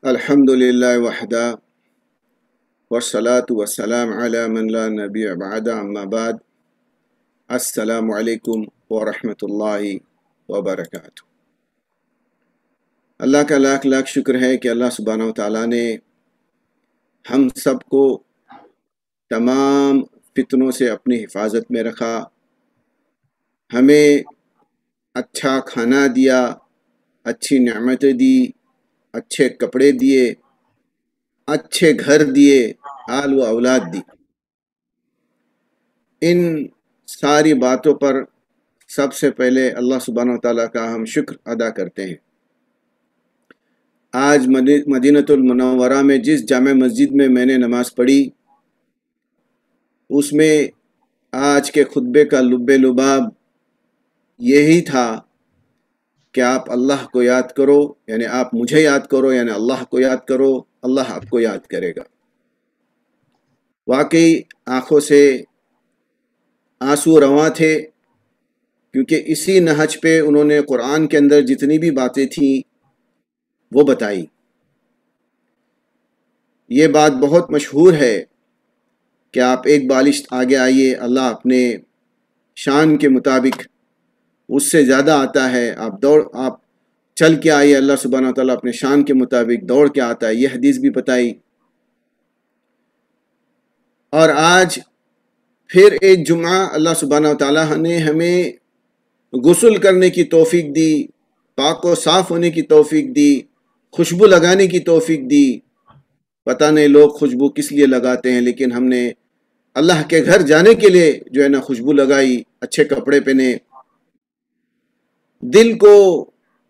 الحمدللہ وحدہ والصلاة والسلام علی من لا نبی بعد اما بعد السلام علیکم ورحمۃ اللہ وبرکاتہ۔ اللہ کا لاکھ لاکھ شکر ہے کہ اللہ سبحانہ وتعالیٰ نے ہم سب کو تمام فتنوں سے اپنی حفاظت میں رکھا، ہمیں اچھا کھانا دیا، اچھی نعمتیں دی، اچھے کپڑے دیے، اچھے گھر دیے، آل و اولاد دی۔ ان ساری باتوں پر سب سے پہلے اللہ سبحانہ وتعالیٰ کا ہم شکر ادا کرتے ہیں۔ آج مدینہ المنورہ میں جس جامع مسجد میں میں نے نماز پڑھی، اس میں آج کے خطبے کا لب لباب یہی تھا کہ آپ اللہ کو یاد کرو، یعنی آپ مجھے یاد کرو، یعنی اللہ کو یاد کرو، اللہ آپ کو یاد کرے گا۔ واقعی آنکھوں سے آنسو رواں تھے، کیونکہ اسی نہج پہ انہوں نے قرآن کے اندر جتنی بھی باتیں تھیں وہ بتائی۔ یہ بات بہت مشہور ہے کہ آپ ایک بالشت آگے آئیے، اللہ اپنے شان کے مطابق اس سے زیادہ آتا ہے، آپ چل کے آئیے، اللہ سبحانہ وتعالیٰ اپنے شان کے مطابق دوڑ کے آتا ہے۔ یہ حدیث بھی بتائی۔ اور آج پھر ایک جمعہ اللہ سبحانہ وتعالیٰ نے ہمیں غسل کرنے کی توفیق دی، پاک و صاف ہونے کی توفیق دی، خوشبو لگانے کی توفیق دی۔ پتہ نہیں لوگ خوشبو کس لیے لگاتے ہیں، لیکن ہم نے اللہ کے گھر جانے کے لیے جو ہے نا خوشبو لگائی، اچھے کپڑے پہنے، دل کو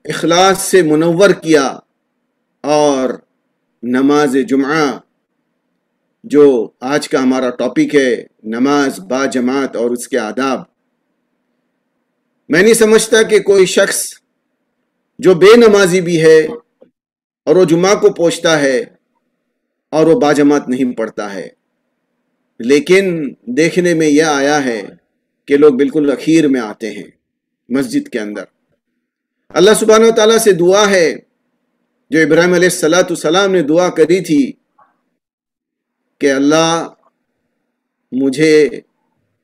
اخلاص سے منور کیا۔ اور نماز جمعہ جو آج کا ہمارا ٹاپک ہے، نماز با جماعت اور اس کے آداب، میں نہیں سمجھتا کہ کوئی شخص جو بے نمازی بھی ہے اور وہ جمعہ کو پہنچتا ہے اور وہ با جماعت نہیں پڑھتا ہے، لیکن دیکھنے میں یہ آیا ہے کہ لوگ بالکل اخیر میں آتے ہیں مسجد کے اندر۔ اللہ سبحانہ وتعالیٰ سے دعا ہے جو ابراہیم علیہ السلام نے دعا کری تھی کہ اللہ مجھے،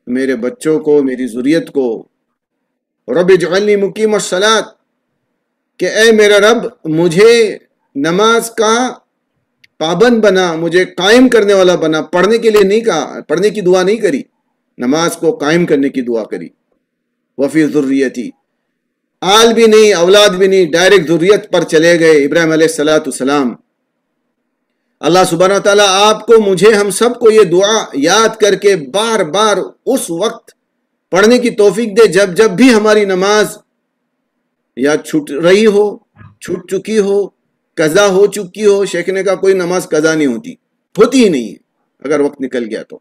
میرے بچوں کو، میری ذریت کو، رب اجعلنی مقیم الصلاۃ، کہ اے میرا رب مجھے نماز کا پابند بنا، مجھے قائم کرنے والا بنا۔ پڑھنے کے لیے نہیں کہا، پڑھنے کی دعا نہیں کری، نماز کو قائم کرنے کی دعا کری۔ وفی ذریتی، آل بھی نہیں، اولاد بھی نہیں، ڈائریکٹ ذریت پر چلے گئے ابراہیم علیہ السلام۔ اللہ سبحانہ وتعالیٰ آپ کو، مجھے، ہم سب کو یہ دعا یاد کر کے بار بار اس وقت پڑھنے کی توفیق دے جب بھی ہماری نماز یا چھوٹ رہی ہو، چھوٹ چکی ہو، قضا ہو چکی ہو۔ شیخ نے کہا کوئی نماز قضا نہیں ہوتی ہی نہیں ہے اگر وقت نکل گیا تو۔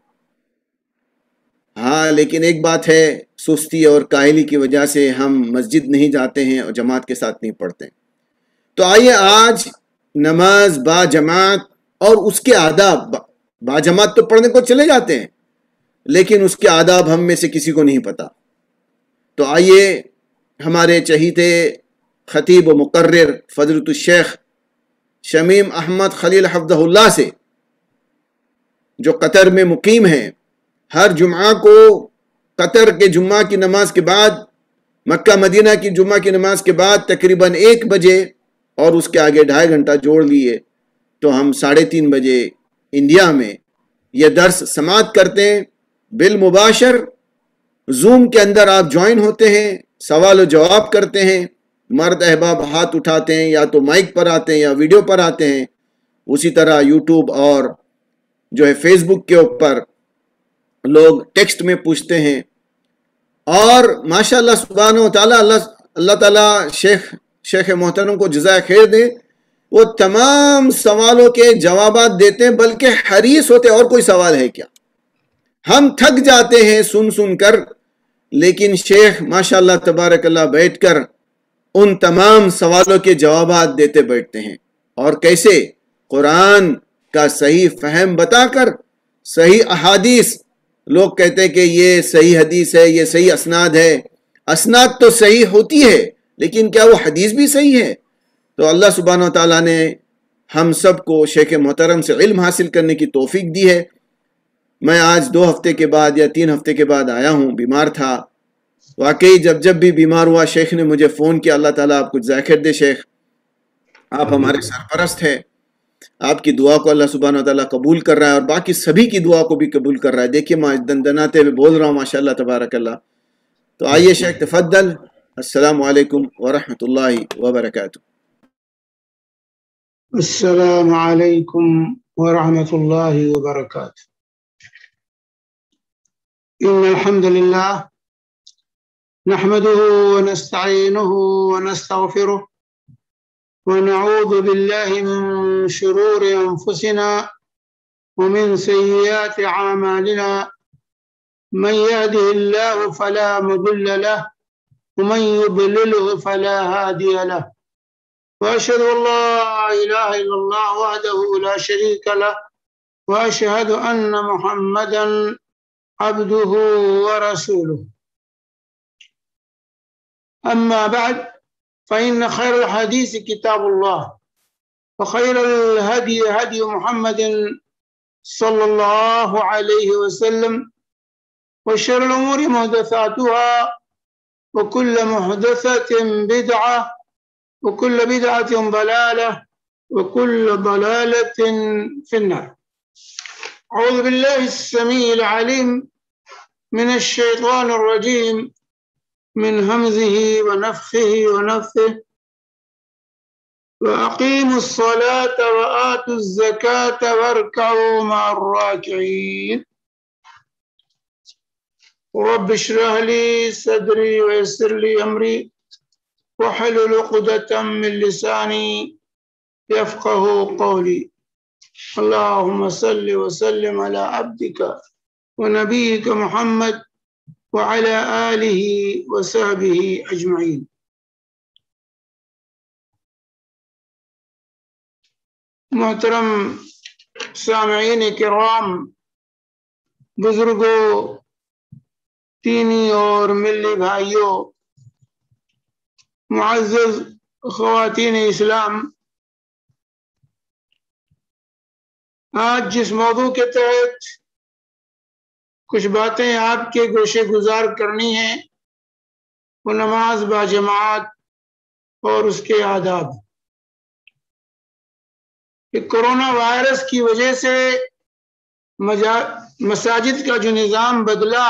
ہاں، لیکن ایک بات ہے، سستی اور کاہلی کی وجہ سے ہم مسجد نہیں جاتے ہیں اور جماعت کے ساتھ نہیں پڑھتے۔ تو آئیے آج نماز با جماعت اور اس کے آداب، با جماعت تو پڑھنے کو چلے جاتے ہیں لیکن اس کے آداب ہم میں سے کسی کو نہیں پتا۔ تو آئیے ہمارے چہیتے خطیب و مقرر فضیلۃ الشیخ شمیم احمد خلیل حفظہ اللہ سے، جو قطر میں مقیم ہیں، ہر جمعہ کو قطر کے جمعہ کی نماز کے بعد، مکہ مدینہ کی جمعہ کی نماز کے بعد تقریباً 1 بجے اور اس کے آگے 2.5 گھنٹہ جوڑ لیے تو ہم 3:30 بجے انڈیا میں یہ درس سماعت کرتے ہیں۔ بالمباشر زوم کے اندر آپ جوائن ہوتے ہیں، سوال و جواب کرتے ہیں، مرد احباب ہاتھ اٹھاتے ہیں، یا تو مائک پر آتے ہیں یا ویڈیو پر آتے ہیں۔ اسی طرح یوٹیوب اور جو ہے فیس بک کے اوپر لوگ ٹیکسٹ میں پوچھتے ہیں۔ اور ماشاءاللہ سبحانہ وتعالیٰ، اللہ تعالیٰ شیخ محترم کو جزائے خیر دے، وہ تمام سوالوں کے جوابات دیتے ہیں، بلکہ حریص ہوتے اور کوئی سوال ہے کیا۔ ہم تھک جاتے ہیں سن کر، لیکن شیخ ماشاءاللہ تبارک اللہ بیٹھ کر ان تمام سوالوں کے جوابات دیتے بیٹھتے ہیں۔ اور کیسے؟ قرآن کا صحیح فہم بتا کر، صحیح احادیث، لوگ کہتے ہیں کہ یہ صحیح حدیث ہے، یہ صحیح اسناد ہے۔ اسناد تو صحیح ہوتی ہے، لیکن کیا وہ حدیث بھی صحیح ہے؟ تو اللہ سبحانہ وتعالیٰ نے ہم سب کو شیخ محترم سے علم حاصل کرنے کی توفیق دی ہے۔ میں آج 2 ہفتے کے بعد یا 3 ہفتے کے بعد آیا ہوں، بیمار تھا۔ واقعی جب بھی بیمار ہوا شیخ نے مجھے فون کیا۔ اللہ تعالیٰ آپ کو جزائے خیر دے شیخ، آپ ہمارے سرپرست ہیں، آپ کی دعا کو اللہ سبحانہ و تعالیٰ قبول کر رہا ہے اور باقی سبھی کی دعا کو بھی قبول کر رہا ہے۔ دیکھیے میں دندناتے ہوئے بول رہا ہوں، ماشاءاللہ تبارک اللہ۔ تو آئیے شیخ تفضل۔ السلام علیکم ورحمۃ اللہ وبرکاتہ۔ السلام علیکم ورحمۃ اللہ وبرکاتہ۔ ان الحمد للہ نحمده ونستعینه ونستغفره ونعوذ باللہ من شرور انفسنا ومن سیئات اعمالنا، من يهده الله فلا مضل له ومن يضلله فلا هادي له، وأشهد أن لا إله إلا الله وحده لا شريك له، وأشهد أن محمدا عبده ورسوله. أما بعد، فإن خير الحديث كتاب الله، وخير الهدي هدي محمد صلى الله عليه وسلم، وشر الأمور محدثاتها، وكل محدثة بدعة، وكل بدعة ضلالة، وكل ضلالة في النار. أعوذ بالله السميع العليم من الشيطان الرجيم، من همزه ونفخه ونفثه. وأقيموا الصلاة وآتوا الزكاة واركعوا مع الراكعين. رب اشرح لي صدري ويسر لي أمري واحلل عقدة من لساني يفقه قولي. اللهم صل وسلم على عبدك ونبيك محمد وعلى آله وصحبه أجمعين. محترم سامعین کرام، بزرگوں، دینی اور ملی بھائیوں، معزز خواتین اسلام، آج جس موضوع کے تحت کچھ باتیں آپ کے گوشے گزار کرنی ہیں وہ نماز با جماعت اور اس کے آداب۔ کہ کورونا وائرس کی وجہ سے مساجد کا جو نظام بدلا،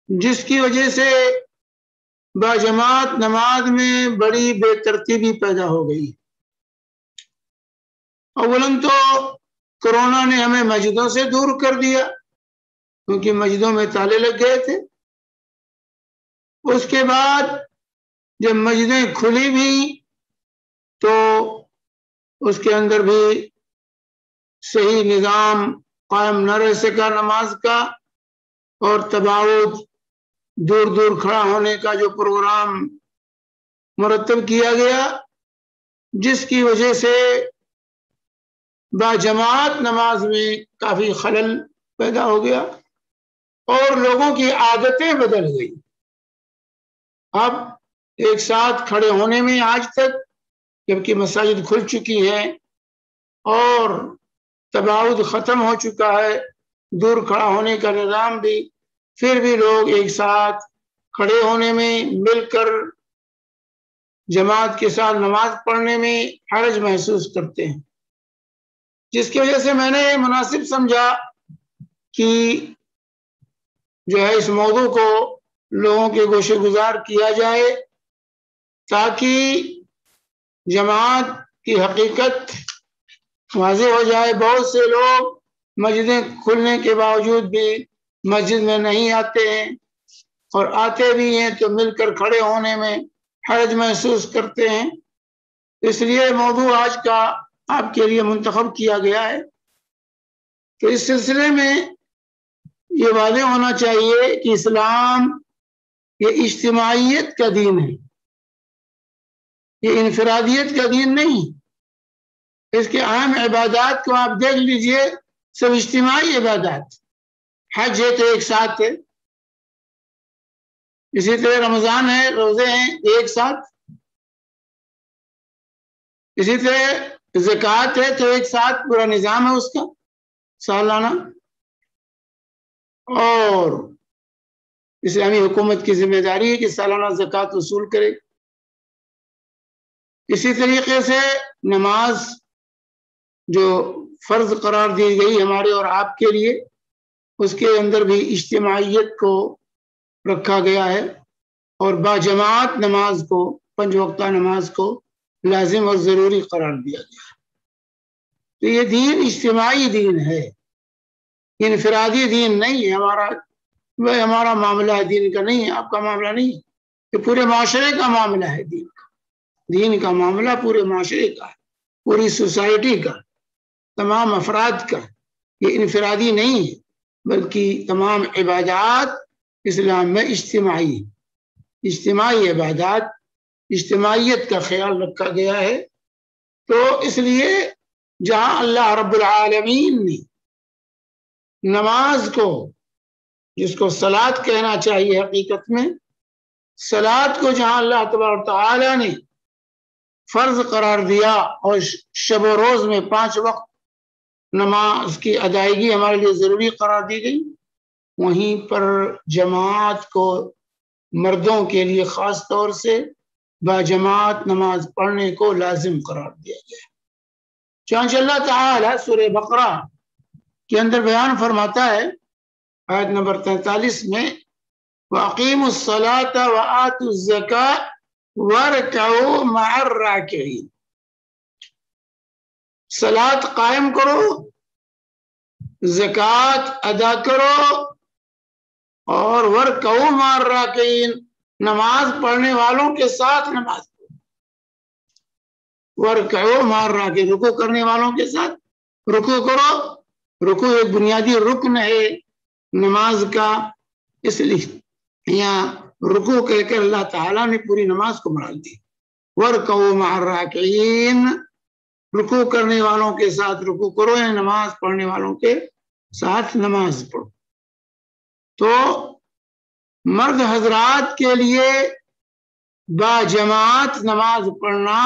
جس کی وجہ سے با جماعت نماز میں بڑی بے ترتیبی پیدا ہو گئی۔ اولاً تو کورونا نے ہمیں مسجدوں سے دور کر دیا، کیونکہ مسجدوں میں تالے لگ گئے تھے۔ اس کے بعد جب مسجدیں کھلی بھی تو اس کے اندر بھی صحیح نظام قائم نہ رہ سکا نماز کا، اور تباعد، دور دور کھڑا ہونے کا جو پروگرام مرتب کیا گیا، جس کی وجہ سے با جماعت نماز میں کافی خلل پیدا ہو گیا اور لوگوں کی عادتیں بدل گئی۔ اب ایک ساتھ کھڑے ہونے میں آج تک، جبکہ مساجد کھل چکی ہیں اور تباعد ختم ہو چکا ہے، دور کھڑا ہونے کا نظام بھی، پھر بھی لوگ ایک ساتھ کھڑے ہونے میں، مل کر جماعت کے ساتھ نماز پڑھنے میں حرج محسوس کرتے ہیں، جس کی وجہ سے میں نے مناسب سمجھا کہ جو ہے اس موضوع کو لوگوں کے گوشے گزار کیا جائے، تاکہ جماعت کی حقیقت واضح ہو جائے۔ بہت سے لوگ مسجدیں کھلنے کے باوجود بھی مسجد میں نہیں آتے ہیں، اور آتے بھی ہیں تو مل کر کھڑے ہونے میں حرج محسوس کرتے ہیں۔ اس لیے موضوع آج کا آپ کے لیے منتخب کیا گیا ہے۔ تو اس سلسلے میں یہ واضح ہونا چاہیے کہ اسلام یہ اجتماعیت کا دین ہے، یہ انفرادیت کا دین نہیں۔ اس کے اہم عبادات کو آپ دیکھ لیجئے، سب اجتماعی عبادات۔ حج ہے تو ایک ساتھ ہے، اسی طرح رمضان ہے، روزے ہیں ایک ساتھ، اسی طرح زکوٰۃ ہے تو ایک ساتھ پورا نظام ہے اس کا سالانہ، اور اسلامی حکومت کی ذمہ داری ہے کہ سالانہ زکوٰۃ وصول کرے۔ اسی طریقے سے نماز جو فرض قرار دی گئی ہمارے اور آپ کے لیے، اس کے اندر بھی اجتماعیت کو رکھا گیا ہے، اور باجماعت نماز کو، 5 وقتہ نماز کو لازم اور ضروری قرار دیا گیا ہے۔ تو یہ دین اجتماعی دین ہے، انفرادی دین نہیں ہے۔ ہمارا معاملہ ہے، دین کا نہیں ہے، آپ کا معاملہ نہیں ہے، یہ پورے معاشرے کا معاملہ ہے۔ دین کا معاملہ پورے معاشرے کا ہے، پوری سوسائٹی کا، تمام افراد کا، یہ انفرادی نہیں ہے، بلکہ تمام عبادات اسلام میں اجتماعی عبادات، اجتماعیت کا خیال رکھا گیا ہے۔ تو اس لیے جہاں اللہ رب العالمین نے نماز کو، جس کو صلاۃ کہنا چاہیے حقیقت میں، صلاۃ کو جہاں اللہ تبارک تعالیٰ نے فرض قرار دیا اور شب و روز میں 5 وقت نماز کی ادائیگی ہمارے لیے ضروری قرار دی گئی، وہیں پر جماعت کو مردوں کے لیے خاص طور سے باجماعت نماز پڑھنے کو لازم قرار دیا گیا ہے۔ چنانچہ اللہ تعالیٰ سورہ بقرہ کے اندر بیان فرماتا ہے آیت نمبر 43 میں، وَأَقِيمُوا الصَّلَاةَ وَآتُوا الزَّكَاةَ وَارْكَعُوا مَعَ الرَّاكِعِينَ، صلاۃ قائم کرو، زکوٰۃ ادا کرو، اور وَارْكَعُوا مَعَ الرَّاكِعِينَ، نماز پڑھنے والوں کے ساتھ نماز پڑھو۔ وَارْكَعُوا مَعَ الرَّاكِعِينَ، رکوع کرنے والوں کے ساتھ رکوع کرو۔ رکوع ایک بنیادی رکن ہے نماز کا، اس لیے یہاں رکوع کہہ کر اللہ تعالیٰ نے پوری نماز کو مراد دی۔ وَارْكَعُوا مَعَ الرَّاكِعِينَ، رکوع کرنے والوں کے ساتھ رکوع کرو، یعنی نماز پڑھنے والوں کے ساتھ نماز پڑھو۔ تو مرد حضرات کے لیے باجماعت نماز پڑھنا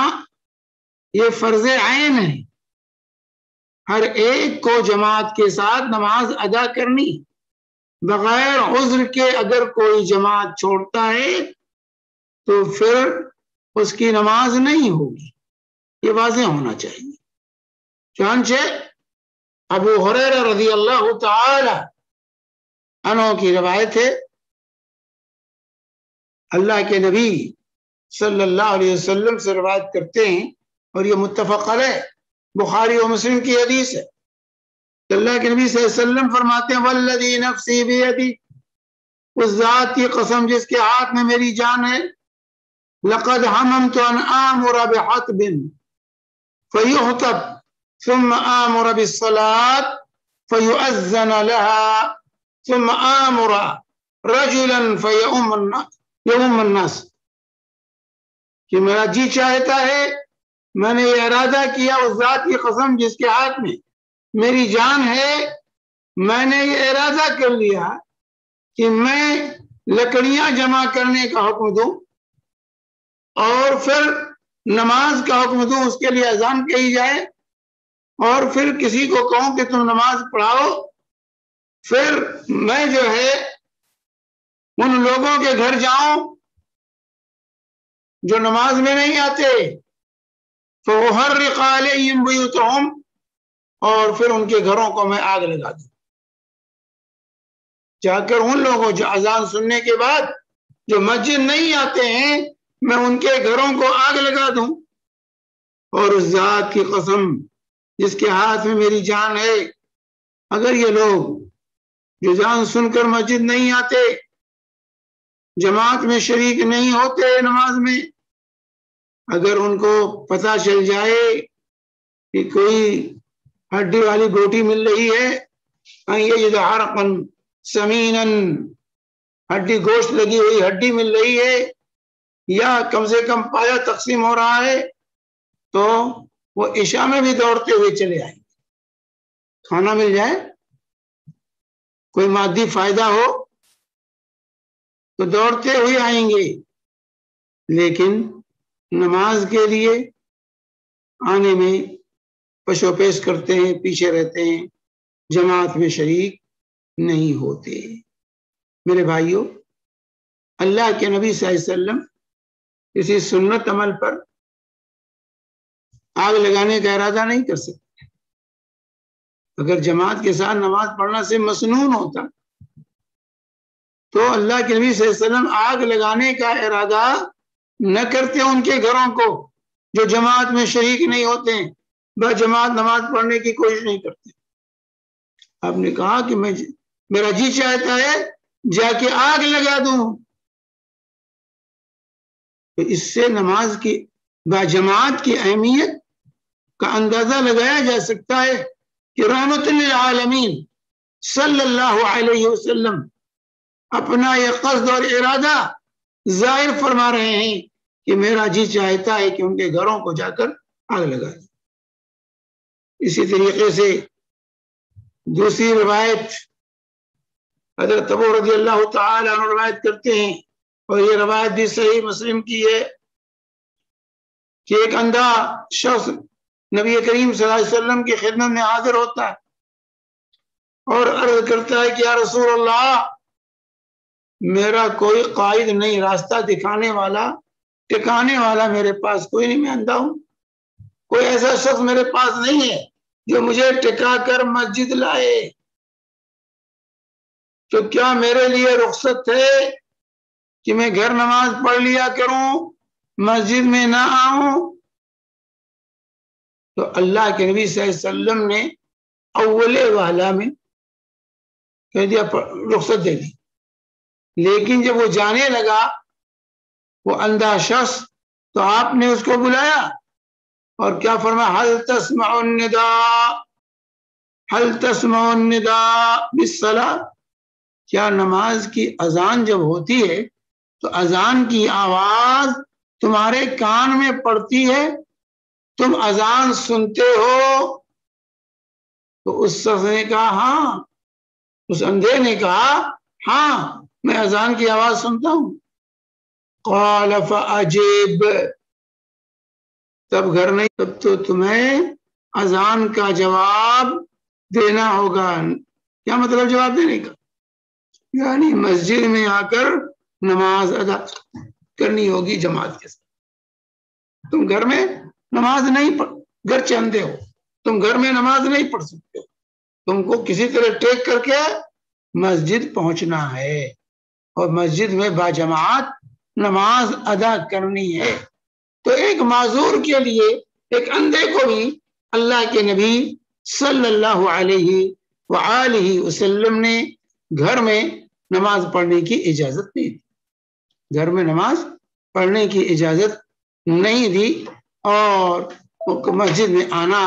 یہ فرض عین ہے، ہر ایک کو جماعت کے ساتھ نماز ادا کرنی، بغیر عذر کے اگر کوئی جماعت چھوڑتا ہے تو پھر اس کی نماز نہیں ہوگی، یہ واضح ہونا چاہیے۔ چنانچہ ابو ہریرہ رضی اللہ تعالی عنہ کی روایت ہے، اللہ کے نبی صلی اللہ علیہ وسلم سے روایت کرتے ہیں، اور یہ متفق علیہ بخاری و مسلم کی حدیث ہے، کہ اللہ کے نبی صلی اللہ علیہ وسلم فرماتے ہیں، والذی نفسی بیدی، اس ذات کی قسم جس کے ہاتھ میں میری جان ہے، لقد حممت ان آمر بحطب فیحطب ثم آمر بالصلاة فیؤذن لها ثم آمر رجلا فیؤم الناس، کہ میرا جی چاہتا ہے، میں نے یہ ارادہ کیا اس ذات کی قسم جس کے ہاتھ میں میری جان ہے، میں نے یہ ارادہ کر لیا کہ میں لکڑیاں جمع کرنے کا حکم دوں اور پھر نماز کا حکم دوں، اس کے لیے اذان کہی جائے، اور پھر کسی کو کہوں کہ تم نماز پڑھاؤ، پھر میں جو ہے ان لوگوں کے گھر جاؤں جو نماز میں نہیں آتے، فَأُحَرِّقَ عَلَيْهِمْ بُيُوتَهُمْ، اور پھر ان کے گھروں کو میں آگ لگا دوں، جا کر ان لوگوں جو اذان سننے کے بعد جو مسجد نہیں آتے ہیں، میں ان کے گھروں کو آگ لگا دوں۔ اور اس ذات کی قسم جس کے ہاتھ میں میری جان ہے، اگر یہ لوگ جو اذان سن کر مسجد نہیں آتے، جماعت میں شریک نہیں ہوتے نماز میں، اگر ان کو پتہ چل جائے کہ کوئی ہڈی والی گوٹی مل رہی ہے، یہ عرقا سمینا، ہڈی گوشت لگی ہوئی ہڈی مل رہی ہے، یا کم سے کم پایا تقسیم ہو رہا ہے، تو وہ عشاء میں بھی دوڑتے ہوئے چلے آئیں گے۔ کھانا مل جائے، کوئی مادی فائدہ ہو تو دوڑتے ہوئے آئیں گے، لیکن نماز کے لیے آنے میں پشو پیش کرتے ہیں، پیچھے رہتے ہیں، جماعت میں شریک نہیں ہوتے۔ میرے بھائیوں، اللہ کے نبی صلی اللہ علیہ وسلم کسی سنت عمل پر آگ لگانے کا ارادہ نہیں کر سکتے۔ اگر جماعت کے ساتھ نماز پڑھنا سے مسنون ہوتا تو اللہ کے نبی صلی اللہ علیہ وسلم آگ لگانے کا ارادہ نہ کرتے ان کے گھروں کو جو جماعت میں شریک نہیں ہوتے ہیں، بس جماعت نماز پڑھنے کی کوشش نہیں کرتے۔ آپ نے کہا کہ میرا جی چاہتا ہے جا کے آگ لگا دوں، تو اس سے نماز کی با جماعت کی اہمیت کا اندازہ لگایا جا سکتا ہے کہ رحمت للعالمین صلی اللہ علیہ وسلم اپنا یہ قصد اور ارادہ ظاہر فرما رہے ہیں کہ میرا جی چاہتا ہے کہ ان کے گھروں کو جا کر آگ لگا دیں۔ اسی طریقے سے دوسری روایت حضرت ابو رضی اللہ تعالی عنہ روایت کرتے ہیں، اور یہ روایت بھی صحیح مسلم کی ہے، کہ ایک اندھا شخص نبی کریم صلی اللہ علیہ وسلم کی خدمت میں حاضر ہوتا ہے اور عرض کرتا ہے کہ یا رسول اللہ، میرا کوئی قائد نہیں، راستہ دکھانے والا، ٹکانے والا میرے پاس کوئی نہیں، میں اندھا ہوں، کوئی ایسا شخص میرے پاس نہیں ہے جو مجھے ٹکا کر مسجد لائے، تو کیا میرے لیے رخصت ہے کہ میں گھر نماز پڑھ لیا کروں، مسجد میں نہ آؤں؟ تو اللہ کے نبی صلی اللہ علیہ وسلم نے اول والا میں کہہ دیا، رخصت دے دی۔ لیکن جب وہ جانے لگا وہ اندھا شخص، تو آپ نے اس کو بلایا اور کیا فرمایا، حل تسمع النداء، حل تسمع النداء بالصلاۃ، کیا نماز کی اذان جب ہوتی ہے تو اذان کی آواز تمہارے کان میں پڑتی ہے، تم اذان سنتے ہو؟ تو اس شخص نے کہا ہاں، اس اندھے نے کہا ہاں، میں اذان کی آواز سنتا ہوں۔ قال فاجب، تب گھر نہیں، تب تو تمہیں اذان کا جواب دینا ہوگا۔ کیا مطلب جواب دینے کا؟ یعنی مسجد میں آ کر نماز ادا کرنی ہوگی جماعت کے ساتھ۔ تم گھر میں نماز نہیں پڑھ، گھر چندے ہو، تم گھر میں نماز نہیں پڑھ سکتے، تم کو کسی طرح ٹیک کر کے مسجد پہنچنا ہے اور مسجد میں باجماعت نماز ادا کرنی ہے۔ تو ایک معذور کے لیے، ایک اندھے کو بھی اللہ کے نبی صلی اللہ علیہ وآلہ وسلم نے گھر میں نماز پڑھنے کی اجازت نہیں دی، گھر میں نماز پڑھنے کی اجازت نہیں دی، اور مسجد میں آنا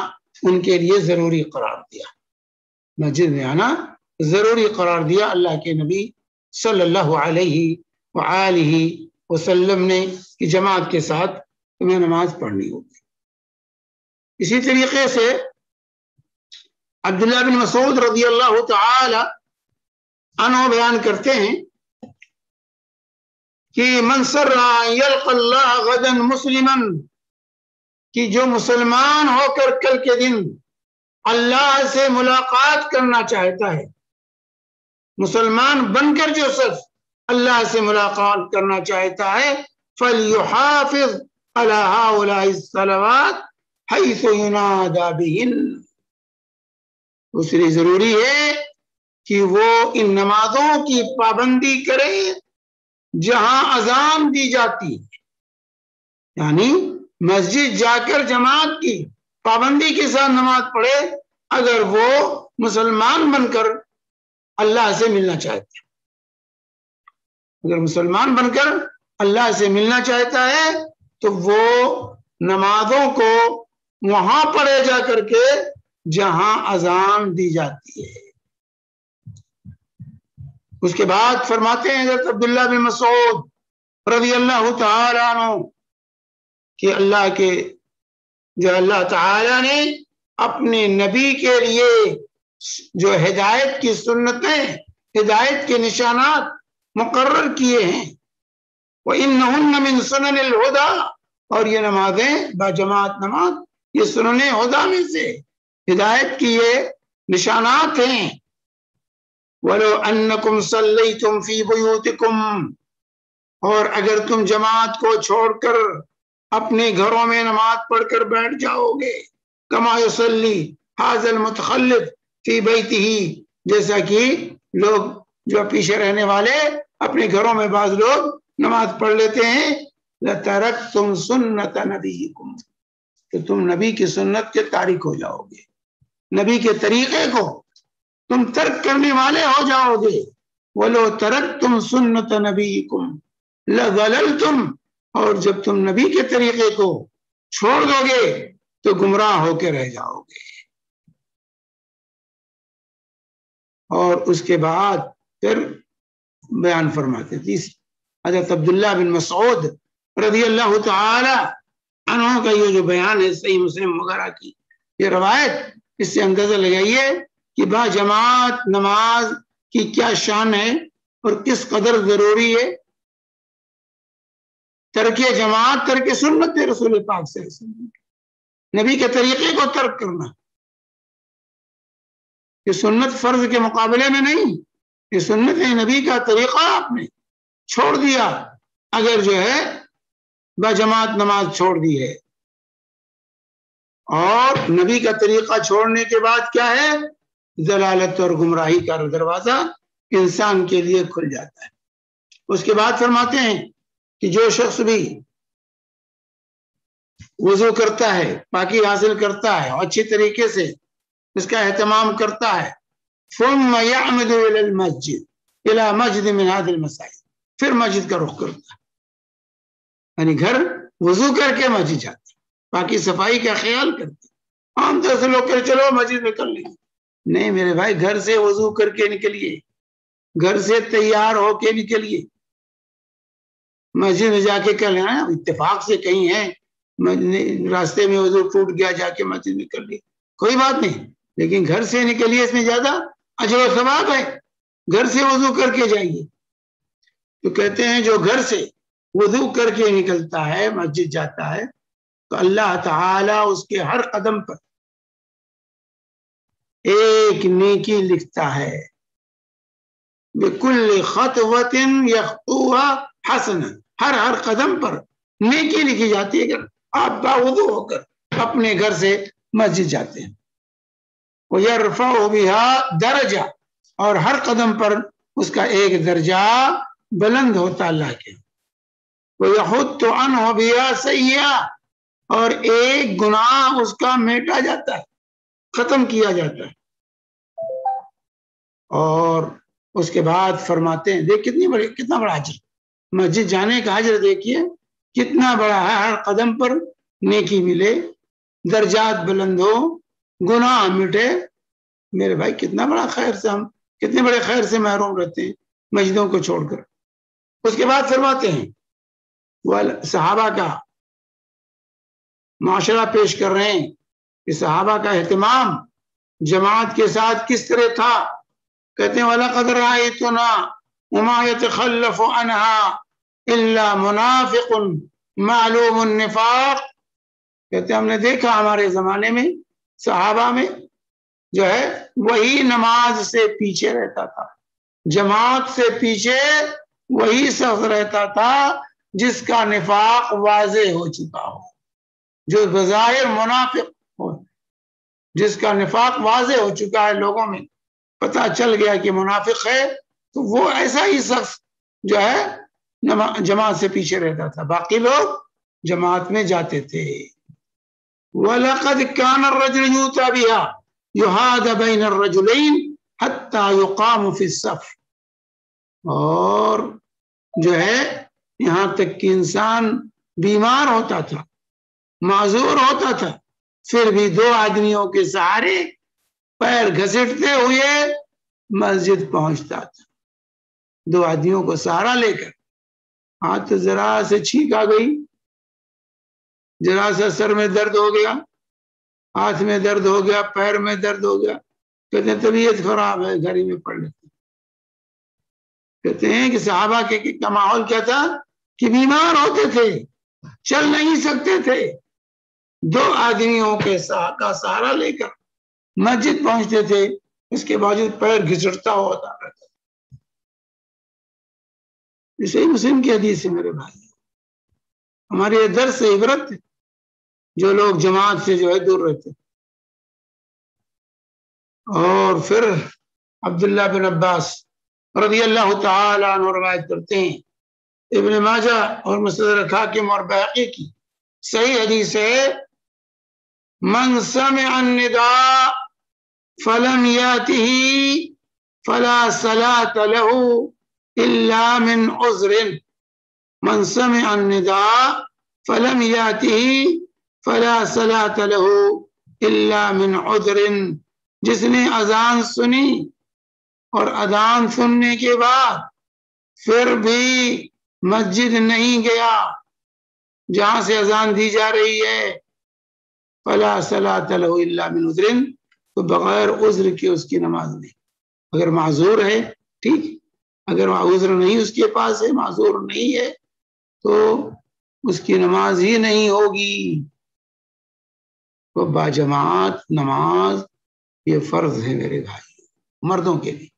ان کے لیے ضروری قرار دیا، مسجد میں آنا ضروری قرار دیا اللہ کے نبی صلی اللہ علیہ وآلہ وسلم نے، کہ جماعت کے ساتھ تمہیں نماز پڑھنی ہوگی۔ اسی طریقے سے عبداللہ بن مسعود رضی اللہ تعالی عنہ بیان کرتے ہیں کہ من سر یلقى اللہ غدا مسلما، کہ جو مسلمان ہو کر کل کے دن اللہ سے ملاقات کرنا چاہتا ہے، مسلمان بن کر جو شخص اللہ سے ملاقات کرنا چاہتا ہے، فَلْيُحَافِظْ عَلَى هَؤُلَاءِ الصَّلَوَاتِ حَيْثُ يُنَادَى بِهِنَّ، اس لیے ضروری ہے کہ وہ ان نمازوں کی پابندی کرے جہاں اذان دی جاتی ہے، یعنی مسجد جا کر جماعت کی پابندی کے ساتھ نماز پڑھے اگر وہ مسلمان بن کر اللہ سے ملنا چاہتا ہے۔ اگر مسلمان بن کر اللہ سے ملنا چاہتا ہے تو وہ نمازوں کو وہاں پڑھے جا کر کے جہاں اذان دی جاتی ہے۔ اس کے بعد فرماتے ہیں حضرت عبداللہ بن مسعود رضی اللہ تعالی عنہ کہ اللہ تعالی نے اپنے نبی کے لیے جو ہدایت کی سنتیں، ہدایت کے نشانات مقرر کیے ہیں، وَإِنَّهُنَّ مِن سُنَنِ الْهُدَى، اور یہ نمازیں باجماعت نماز یہ سنن ہدیٰ میں سے ہدایت کی یہ نشانات ہیں. وَلَوْ أَنَّكُمْ صَلَّيْتُمْ فِي بُيُوتِكُمْ، اور اگر تم جماعت کو چھوڑ کر اپنے گھروں میں نماز پڑھ کر بیٹھ جاؤ گے، كَمَا يُصَلِّي هَذَا الْمُتَخَلِّفُ فِي بَيْتِهِ، جیسا کہ لوگ جو پیچھے رہنے والے اپنے گھروں میں بعض لوگ نماز پڑھ لیتے ہیں، لَتَرَكْتُمْ سُنَّةَ نَبِيِّكُمْ، کہ تم نبی کی سنت کے تارک ہو جاؤ گے، نبی کے طریقے کو تم ترک کرنے والے ہو جاؤ گے. وَلَوْ تَرَكْتُمْ سُنَّةَ نَبِيِّكُمْ لَضَلَلْتُمْ، اور جب تم نبی کے طریقے کو چھوڑ دو گے تو گمراہ ہو کے رہ جاؤ گے. اور اس کے بعد پھر بیان فرماتے تھے حضرت عبداللہ بن مسعود رضی اللہ تعالی عنہ کا یہ جو بیان ہے صحیح مسلم وغیرہ کی یہ روایت، اس سے اندازہ لگائیے کہ با جماعت نماز کی کیا شان ہے اور کس قدر ضروری ہے. ترک جماعت ترک سنت رسول پاک سے نبی کے طریقے کو ترک کرنا، یہ سنت فرض کے مقابلے میں نہیں، یہ سنت ہے نبی کا طریقہ آپ نے چھوڑ دیا اگر جو ہے با جماعت نماز چھوڑ دی ہے. اور نبی کا طریقہ چھوڑنے کے بعد کیا ہے؟ ضلالت اور گمراہی کا دروازہ انسان کے لیے کھل جاتا ہے. اس کے بعد فرماتے ہیں کہ جو شخص بھی وضو کرتا ہے، پاکی حاصل کرتا ہے اور اچھی طریقے سے اس کا اہتمام کرتا ہے، ثم يعمد الى المسجد الى مسجد من هذه المساجد، پھر مسجد کا رخ کرتا ہے، یعنی گھر وضو کر کے مسجد جاتا ہے، باقی صفائی کا خیال کرتے. عام طور سے لوگ کہ چلو مسجد میں کر لیں گے، نہیں میرے بھائی، گھر سے وضو کر کے نکلیے، گھر سے تیار ہو کے نکلیے، مسجد میں جا کے کر لینا. اتفاق سے کہیں ہے راستے میں وضو ٹوٹ گیا، جا کے مسجد میں کر لی، کوئی بات نہیں، لیکن گھر سے نکلیے، اس میں زیادہ اجر و ثواب ہے. گھر سے وضو کر کے جائیے. تو کہتے ہیں جو گھر سے وضو کر کے نکلتا ہے مسجد جاتا ہے تو اللہ تعالی اس کے ہر قدم پر ایک نیکی لکھتا ہے. بِكُلِّ خَطْوَةٍ يَخْطُوهَا حَسَنًا، ہر قدم پر نیکی لکھی جاتی ہے. اگر آپ باوضو ہو کر اپنے گھر سے مسجد جاتے ہیں، وَيَرْفَعُ بِهَا دَرَجَةً، اور ہر قدم پر اس کا ایک درجہ بلند ہوتا اللہ کے. وَيَحُطُّ عَنْهُ بِهَا سَيِّئَةً، اور ایک گناہ اس کا میٹا جاتا ہے، ختم کیا جاتا ہے. اور اس کے بعد فرماتے ہیں دیکھ کتنا بڑا اجر، مسجد جانے کا اجر دیکھیے کتنا بڑا ہے. ہر قدم پر نیکی ملے، درجات بلند ہو، گناہ مٹے. میرے بھائی کتنا بڑا خیر سے ہم کتنے بڑے خیر سے محروم رہتے ہیں مسجدوں کو چھوڑ کر. اس کے بعد فرماتے ہیں وہ صحابہ کا معاشرہ پیش کر رہے ہیں کہ صحابہ کا اہتمام جماعت کے ساتھ کس طرح تھا. کہتے ہیں وَلَقَدْ رَأَيْتُنَا وَمَا يَتَخَلَّفُ عَنْهَا إِلَّا مُنَافِقٌ مَعْلُومُ النِّفَاقِ، کہتے ہیں ہم نے دیکھا ہمارے زمانے میں صحابہ میں جو ہے وہی نماز سے پیچھے رہتا تھا، جماعت سے پیچھے وہی شخص رہتا تھا جس کا نفاق واضح ہو چکا ہو، جو بظاہر منافق ہو، جس کا نفاق واضح ہو چکا ہے، لوگوں میں پتہ چل گیا کہ منافق ہے، تو وہ ایسا ہی شخص جو ہے جماعت سے پیچھے رہتا تھا، باقی لوگ جماعت میں جاتے تھے. وَلَقَدْ كَانَ الرَّجُلُ يُؤْتَىٰ بِهَا يُحَادَ بَيْنَ الرَّجُلَيْنِ حَتَّىٰ يُقَامُ فِي الصَّفِّ، اور جو ہے یہاں تک کہ انسان بیمار ہوتا تھا، معذور ہوتا تھا، پھر بھی دو آدمیوں کے سہارے پیر گھسٹتے ہوئے مسجد پہنچتا تھا. دو آدمیوں کو سہارا لے کر. ہاتھ ذرا سے چھینک آ گئی، ذرا سا سر میں درد ہو گیا، ہاتھ میں درد ہو گیا، پیر میں درد ہو گیا، کہتے ہیں طبیعت خراب ہے، گھر ہی میں پڑھ لیتے. کہتے ہیں کہ صحابہ کا ماحول کیا تھا کہ بیمار ہوتے تھے، چل نہیں سکتے تھے، 2 آدمیوں کے کا سہارا لے کر مسجد پہنچتے تھے، اس کے باوجود پیر گھسٹتا ہوتا رہتا. صحیح مسلم کی حدیث ہے میرے بھائی. ہمارے درس سے عبرت جو لوگ جماعت سے جو ہے دور رہتے. اور پھر عبداللہ بن عباس رضی اللہ تعالی عنہ روایت کرتے ہیں، ابن ماجہ اور مستدرک حاکم اور بیہقی کی صحیح حدیث ہے، من سمع النداء فلم یاته فلا صلاة له الا من عذر. من سمع النداء فلم یاته فلا صلاة له الا من عذر. جس نے اذان سنی اور اذان سننے کے بعد پھر بھی مسجد نہیں گیا جہاں سے اذان دی جا رہی ہے، فلا صلاة له الا من عذر، تو بغیر عذر کے اس کی نماز نہیں. اگر معذور ہے ٹھیک، اگر عذر نہیں اس کے پاس ہے، معذور نہیں ہے، تو اس کی نماز ہی نہیں ہوگی. تو باجماعت نماز یہ فرض ہے میرے بھائی، مردوں کے لیے.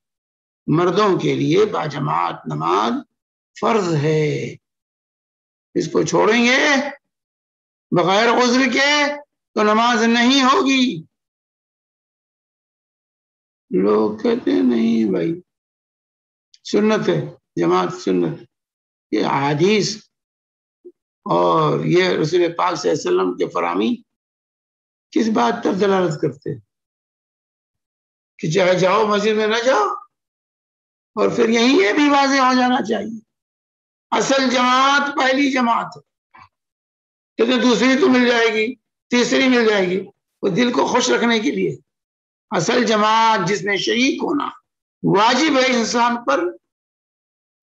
مردوں کے لیے باجماعت نماز فرض ہے. اس کو چھوڑیں گے بغیر عذر کے تو نماز نہیں ہوگی. لوگ کہتے ہیں نہیں بھائی سنت ہے، جماعت سنت. یہ احادیث اور یہ رسول پاک صلی اللہ علیہ وسلم کے فرامی کس بات پر دلالت کرتے ہیں کہ چاہے جاؤ مسجد میں نہ جاؤ. اور پھر یہیں یہ بھی واضح ہو جانا چاہیے، اصل جماعت پہلی جماعت ہے. کہتے دوسری تو مل جائے گی، تیسری مل جائے گی، وہ دل کو خوش رکھنے کے لیے. اصل جماعت جس میں شریک ہونا واجب ہے انسان پر،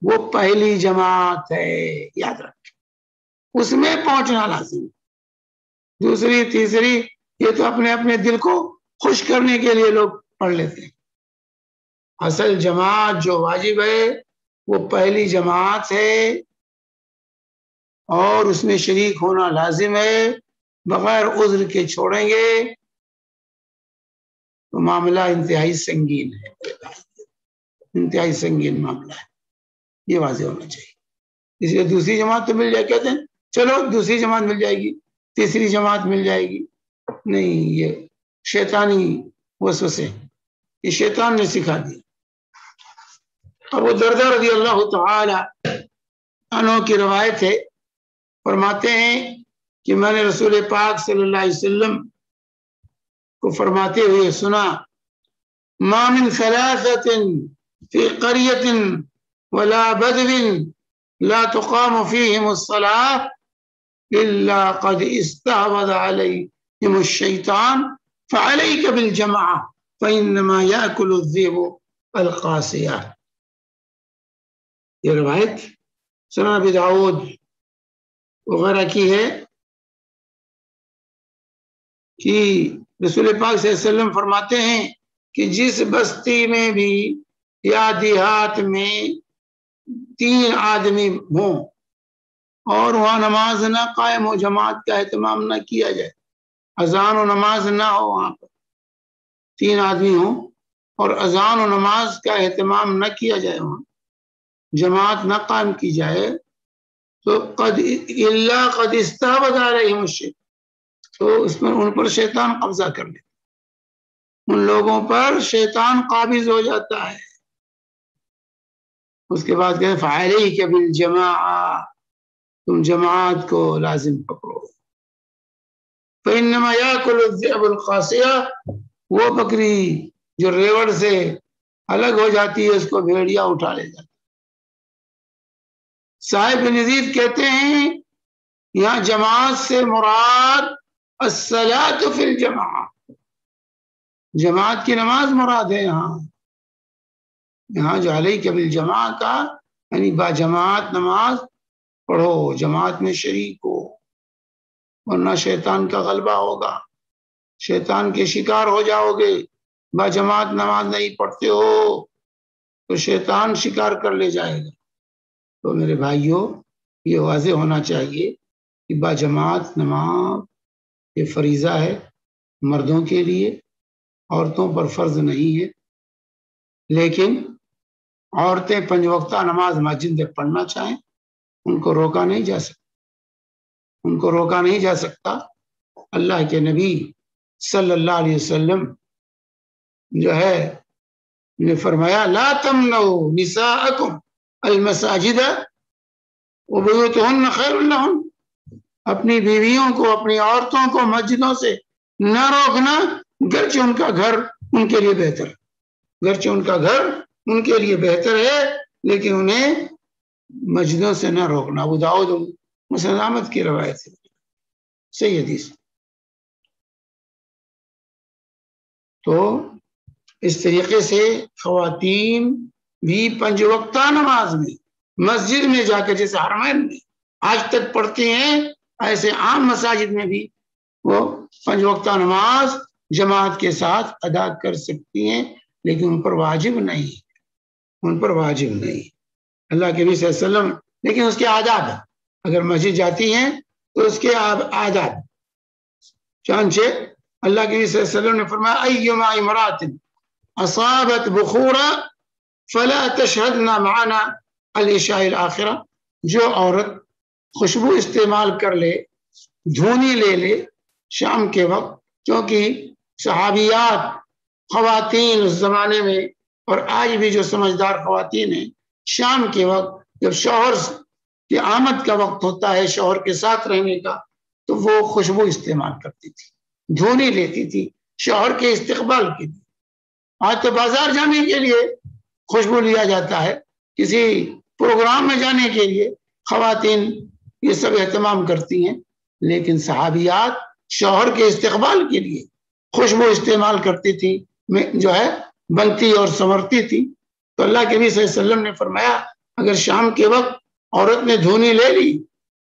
وہ پہلی جماعت ہے. یاد رکھ، اس میں پہنچنا لازم. دوسری تیسری یہ تو اپنے اپنے دل کو خوش کرنے کے لیے لوگ پڑھ لیتے ہیں. اصل جماعت جو واجب ہے وہ پہلی جماعت ہے، اور اس میں شریک ہونا لازم ہے. بغیر عذر کے چھوڑیں گے تو معاملہ انتہائی سنگین ہے، انتہائی سنگین معاملہ ہے. یہ واضح ہونا چاہیے. اس لیے دوسری جماعت تو مل جائے، کہتے ہیں چلو دوسری جماعت مل جائے گی، تیسری جماعت مل جائے گی. نہیں، یہ شیطانی وسوسے، یہ شیطان نے سکھا دیا. ابو درداء رضی اللہ تعالی عنہ کی روایت ہے، فرماتے ہیں کہ میں نے رسول پاک صلی اللہ علیہ وسلم کو فرماتے ہوئے سنا، ما من ثلاثة في قرية ولا بدو لا تقام فيهم الصلاة إلا قد استحوذ عليهم الشيطان فعليك بالجماعة فإنما يأكل الذئب القاسية. یہ روایت سنن ابی داؤد وغیرہ کی ہے کہ رسول پاک صلی اللہ علیہ وسلم فرماتے ہیں کہ جس بستی میں بھی یا دیہات میں 3 آدمی ہوں اور وہاں نماز نہ قائم ہو، جماعت کا اہتمام نہ کیا جائے، اذان و نماز نہ ہو، وہاں پر 3 آدمی ہوں اور اذان و نماز کا اہتمام نہ کیا جائے، وہاں جماعت نہ قائم کی جائے، تو قد استحوذ علیہم الشیطان، تو اس پر ان پر شیطان قبضہ کر لے، ان لوگوں پر شیطان قابض ہو جاتا ہے. اس کے بعد کہتے ہیں فعلیک بالجماعہ، تم جماعت کو لازم پکڑو. فإنما یأکل الذئب القاسیہ، وہ بکری جو ریوڑ سے الگ ہو جاتی ہے اس کو بھیڑیا اٹھا لے جاتا. صاحب نزید کہتے ہیں یہاں جماعت سے مراد الصلاۃ فی الجماعہ، جماعت کی نماز مراد ہے. یہاں جو علیک بالجماعہ کا یعنی با جماعت نماز پڑھو، جماعت میں شریک ہو، ورنہ شیطان کا غلبہ ہوگا، شیطان کے شکار ہو جاؤ گے. با جماعت نماز نہیں پڑھتے ہو تو شیطان شکار کر لے جائے گا. تو میرے بھائیوں یہ واضح ہونا چاہیے کہ با جماعت نماز یہ فریضہ ہے مردوں کے لیے، عورتوں پر فرض نہیں ہے، لیکن عورتیں 5 وقتہ نماز مسجد میں پڑھنا چاہیں ان کو روکا نہیں جا سکتا، ان کو روکا نہیں جا سکتا۔ اللہ کے نبی صلی اللہ علیہ وسلم جو ہے نے فرمایا لا تمنعوا نساءکم المساجد وبیوتہن خیر لہن، اپنی بیویوں کو، اپنی عورتوں کو مسجدوں سے نہ روکنا، گرچہ ان کا گھر ان کے لیے بہتر، گرچہ ان کا گھر ان کے لیے بہتر ہے، لیکن انہیں مسجدوں سے نہ روکنا۔ ابو داؤد مسند احمد کی روایت ہے، صحیح حدیث۔ تو اس طریقے سے خواتین بھی 5 وقتہ نماز میں مسجد میں جا کر، جیسے حرمین میں آج تک پڑھتے ہیں، ایسے عام مساجد میں بھی وہ 5 وقتہ نماز جماعت کے ساتھ ادا کر سکتی ہیں، لیکن ان پر واجب نہیں، ان پر واجب نہیں۔ اللہ کے نبی صلی اللہ علیہ وسلم، لیکن اس کے آداب، اگر مسجد جاتی ہیں تو اس کے آداب، چنانچہ اللہ کے نبی صلی اللہ علیہ وسلم نے فرمایا ایما امرات اصابت بخورا فلا تشهدنا معنا العشاء الاخرہ، جو عورت خوشبو استعمال کر لے، دھونی لے لے شام کے وقت، کیونکہ صحابیات خواتین اس زمانے میں اور آج بھی جو سمجھدار خواتین ہیں، شام کے وقت جب شوہر کی آمد کا وقت ہوتا ہے، شوہر کے ساتھ رہنے کا، تو وہ خوشبو استعمال کرتی تھی، دھونی لیتی تھی شوہر کے استقبال کے لیے۔ آج تو بازار جانے کے لیے خوشبو لیا جاتا ہے، کسی پروگرام میں جانے کے لیے خواتین یہ سب اہتمام کرتی ہیں، لیکن صحابیات شوہر کے استقبال کے لیے خوشبو استعمال کرتی تھی، جو ہے بنتی اور سنورتی تھی۔ تو اللہ کے نبی صلی اللہ علیہ وسلم نے فرمایا اگر شام کے وقت عورت نے دھونی لے لی،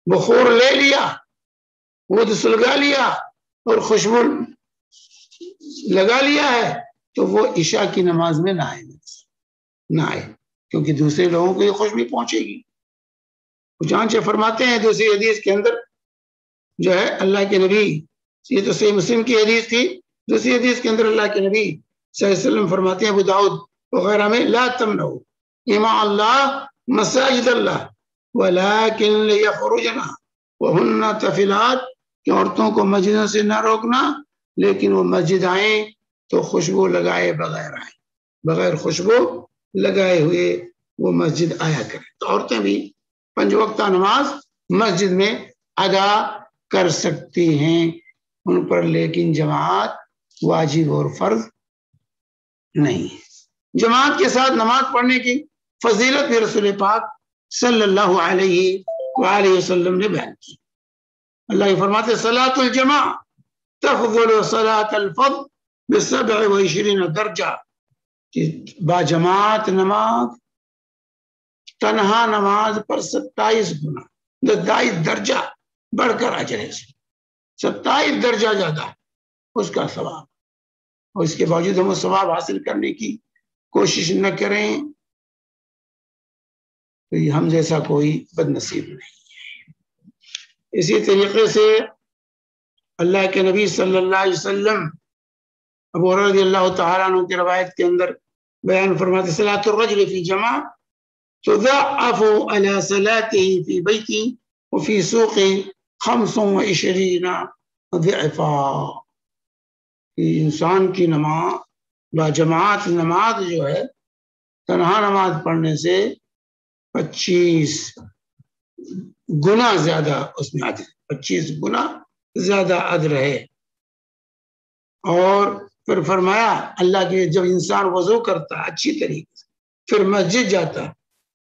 بخور لے لیا، ود سلگا لیا اور خوشبو لگا لیا ہے، تو وہ عشاء کی نماز میں نہ آئے، نہ آئے، کیونکہ دوسرے لوگوں کو یہ خوشبو پہنچے گی۔ چنانچہ فرماتے ہیں دوسری حدیث کے اندر، جو ہے اللہ کے نبی، یہ تو صحیح مسلم کی حدیث تھی، دوسری حدیث کے اندر اللہ کے نبی صلی اللہ علیہ وسلم فرماتے ہیں ابو داؤد وغیرہ میں لا تمنعوا اماء اللہ مساجد اللہ ولکن لیخرجن وہن طفلات، کہ عورتوں کو مسجدوں سے نہ روکنا، لیکن وہ مسجد آئیں تو خوشبو لگائے بغیر آئیں، بغیر خوشبو لگائے ہوئے وہ مسجد آیا کریں۔ تو عورتیں بھی 5 وقتہ نماز مسجد میں ادا کر سکتی ہیں، ان پر لیکن جماعت واجب اور فرض نہیں ہے۔ جماعت کے ساتھ نماز پڑھنے کی فضیلت بھی رسول پاک صلی اللہ علیہ وآلہ وسلم نے بیان کی۔ اللہ یہ فرماتے صلاۃ الجماع تفضل صلاۃ الفضل ب27 درجہ، کہ با جماعت نماز تنہا نماز پر 27 گنا، 27 درجہ بڑھ کر اجر ہے، 27 درجہ زیادہ اس کا ثواب، اور اس کے باوجود ہم وہ ثواب حاصل کرنے کی کوشش نہ کریں تو ہم جیسا کوئی بد نصیب نہیں ہے۔ اسی طریقے سے اللہ کے نبی صلی اللہ علیہ وسلم ابو ہریرہ رضی اللہ تعالیٰ عنہ کی روایت کے اندر بیان فرماتے صلاۃ الرجل فی جماع تضاعف على صلاته في بیتی وفی سوق 25 ضعفا، کہ انسان کی نماز با جماعت نماز جو ہے تنہا نماز پڑھنے سے 25 گنا زیادہ اس میں اجر، 25 گنا زیادہ اجر ہے۔ اور پھر فرمایا اللہ کے جب انسان وضو کرتا ہے اچھی طریقے سے، پھر مسجد جاتا ہے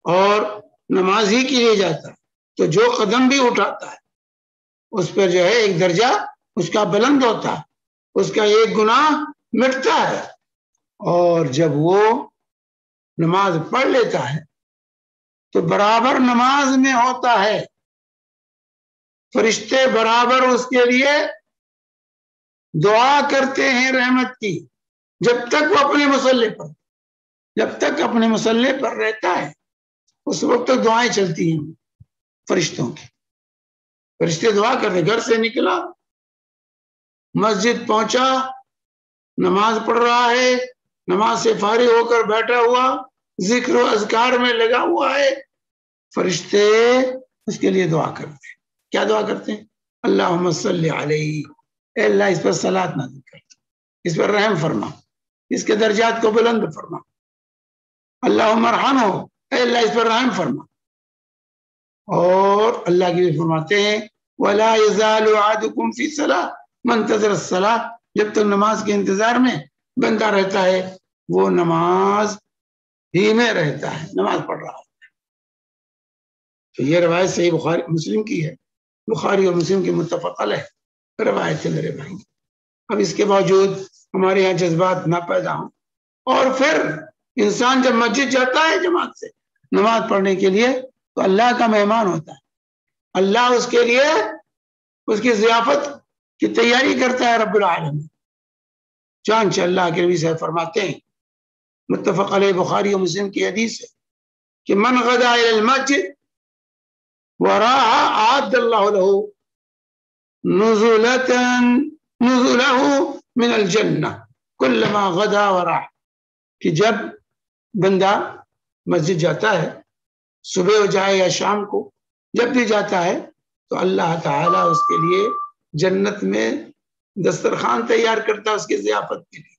اور نماز ہی کے لیے جاتا ہے، تو جو قدم بھی اٹھاتا ہے اس پر جو ہے 1 درجہ اس کا بلند ہوتا ہے، اس کا 1 گناہ مٹتا ہے۔ اور جب وہ نماز پڑھ لیتا ہے تو برابر نماز میں ہوتا ہے، فرشتے برابر اس کے لیے دعا کرتے ہیں رحمت کی، جب تک وہ اپنے مصلی پر، جب تک اپنے مصلی پر رہتا ہے اس وقت تک دعائیں چلتی ہیں فرشتوں کی، فرشتے دعا کرتے، گھر سے نکلا مسجد پہنچا، نماز پڑھ رہا ہے، نماز سے فارغ ہو کر بیٹھا ہوا ذکر و اذکار میں لگا ہوا ہے، فرشتے اس کے لیے دعا کرتے ہیں۔ کیا دعا کرتے ہیں؟ اللہم صلی علیہ، اے اللہ اس پر صلاۃ نازل کر، اس پر رحم فرما، اس کے درجات کو بلند فرما۔ اللہم ارحمہ، اے اللہ اس پر رحم فرما۔ اور اللہ کی بھی فرماتے ہیں وَلَا يَزَالُ أَحَدُكُمْ فِي الصَّلَاةِ مَنْتَظِرَ الصَّلَاةِ، جب تک نماز کے انتظار میں بندہ رہتا ہے وہ نماز ہی میں رہتا ہے، نماز پڑھ رہا ہے۔ تو یہ روایت صحیح بخاری مسلم کی ہے، بخاری اور مسلم کی متفق علیہ روایت ہے میرے بھائی۔ اب اس کے باوجود ہمارے یہاں جذبات نہ پیدا ہوں، اور پھر انسان جب مسجد جاتا ہے جماعت سے نماز پڑھنے کے لیے تو اللہ کا مہمان ہوتا ہے، اللہ اس کے لیے اس کی ضیافت کی تیاری کرتا ہے رب العالمین۔ چانچہ اللہ کے نبی صاحب فرماتے ہیں، متفق علیہ بخاری و مسلم کی حدیث ہے کہ من غدا الى المسجد وراح اعد اللہ له نزله من الجنہ کلما غدا وراح، کہ جب بندہ مسجد جاتا ہے صبح ہو جائے یا شام کو، جب بھی جاتا ہے تو اللہ تعالیٰ اس کے لیے جنت میں دسترخوان تیار کرتا ہے، اس کی ضیافت کے لیے،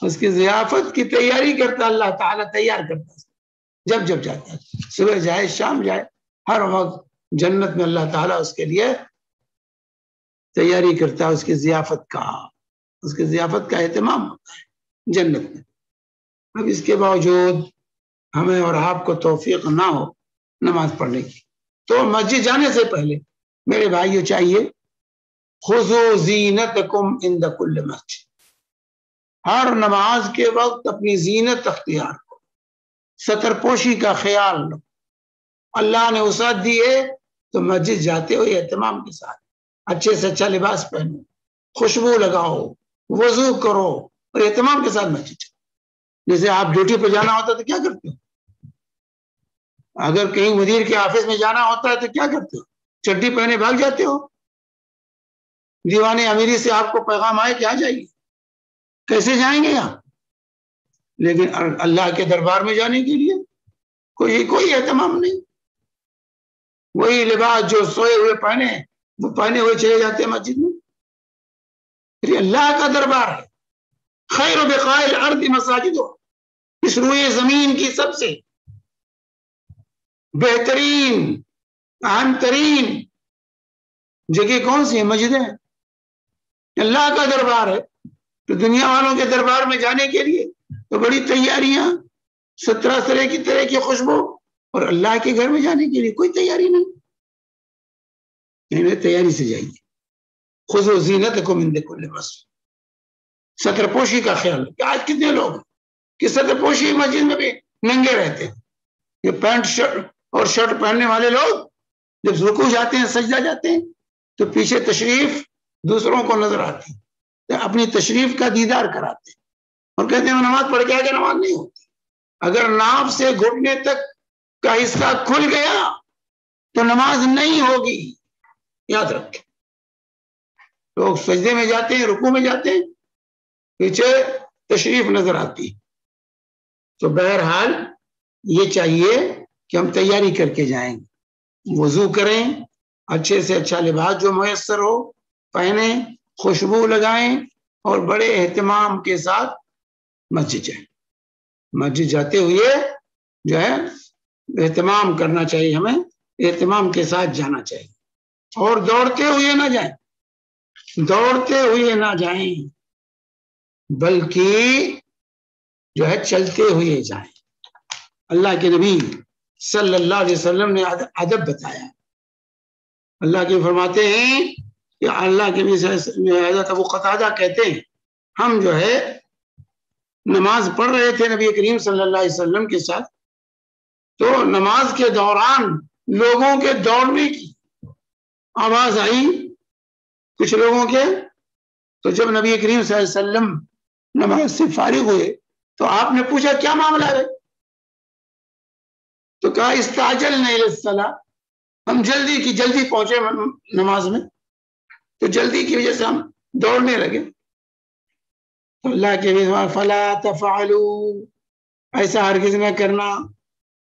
اس کی ضیافت کی تیاری کرتا اللہ تعالیٰ، تیار کرتا ہے جب جب جاتا ہے، صبح جائے شام جائے، ہر وقت جنت میں اللہ تعالیٰ اس کے لیے تیاری کرتا ہے، اس کی ضیافت کا اہتمام ہوتا ہے جنت میں۔ اب اس کے باوجود ہمیں اور آپ کو توفیق نہ ہو نماز پڑھنے کی، تو مسجد جانے سے پہلے میرے بھائیوں چاہیے خذوا زینتکم عند کل مسجد، ہر نماز کے وقت اپنی زینت اختیار کرو، ستر پوشی کا خیال لو۔ اللہ نے وسعت دی ہے تو مسجد جاتے ہو اہتمام کے ساتھ اچھے سے اچھا لباس پہنو، خوشبو لگاؤ، وضو کرو اور اہتمام کے ساتھ مسجد جاؤ۔ جیسے آپ ڈیوٹی پہ جانا ہوتا ہے تو کیا کرتے ہو؟ اگر کہیں مدیر کے آفس میں جانا ہوتا ہے تو کیا کرتے ہو؟ چڈی پہنے بھاگ جاتے ہو؟ دیوانے امیری سے آپ کو پیغام آئے کہ آ جائیے، کیسے جائیں گے آپ؟ لیکن اللہ کے دربار میں جانے کے لیے کوئی اہتمام نہیں، وہی لباس جو سوئے ہوئے پہنے وہ پہنے ہوئے چلے جاتے ہیں مسجد میں۔ پھر اللہ کا دربار ہے، خیر بقاء الارض مساجد، اس روئے زمین کی سب سے بہترین اہم ترین جگہ کون سی ہے؟ مسجدیں۔ اللہ کا دربار ہے، تو دنیا والوں کے دربار میں جانے کے لیے تو بڑی تیاریاں، 17 طرح کی خوشبو، اور اللہ کے گھر میں جانے کے لیے کوئی تیاری نہیں۔ تیاری سے جائیے، خذوا زینتکم عند کل مسجد، ستر پوشی کا خیال ہے۔ کہ آج کتنے لوگ کہ ستر پوشی مسجد میں بھی ننگے رہتے ہیں، یہ پینٹ شرٹ اور شرٹ پہننے والے لوگ جب رکوع جاتے ہیں سجدہ جاتے ہیں تو پیچھے تشریف دوسروں کو نظر آتی ہے، اپنی تشریف کا دیدار کراتے ہیں اور کہتے ہیں نماز پڑھ کے آگے نماز نہیں ہوتی۔ اگر ناف سے گھٹنے تک کا حصہ کھل گیا تو نماز نہیں ہوگی، یاد رکھیں۔ لوگ سجدے میں جاتے ہیں، رکوع میں جاتے ہیں، پیچھے تشریف نظر آتی۔ تو بہرحال یہ چاہیے کہ ہم تیاری کر کے جائیں، وضو کریں، اچھے سے اچھا لباس جو میسر ہو پہنیں، خوشبو لگائیں اور بڑے اہتمام کے ساتھ مسجد جائیں۔ مسجد جاتے ہوئے جو ہے اہتمام کرنا چاہیے، ہمیں اہتمام کے ساتھ جانا چاہیے، اور دوڑتے ہوئے نہ جائیں بلکہ جو ہے چلتے ہوئے جائیں۔ اللہ کے نبی صلی اللہ علیہ وسلم نے ادب بتایا۔ اللہ کے فرماتے ہیں کہ اللہ کے نبی حضرت ابو قتادہ کہتے ہیں ہم جو ہے نماز پڑھ رہے تھے نبی کریم صلی اللہ علیہ وسلم کے ساتھ، تو نماز کے دوران لوگوں کے دوڑنے کی آواز آئی کچھ لوگوں کے، تو جب نبی کریم صلی اللہ علیہ وسلم نماز سے فارغ ہوئے تو آپ نے پوچھا کیا معاملہ ہے؟ تو کہا استعجلنا الی الصلاۃ، ہم جلدی پہنچے نماز میں، تو جلدی کی وجہ سے ہم دوڑنے لگے. تو اللہ کے فلا تفعلوا، ایسا ہرگز نہ کرنا.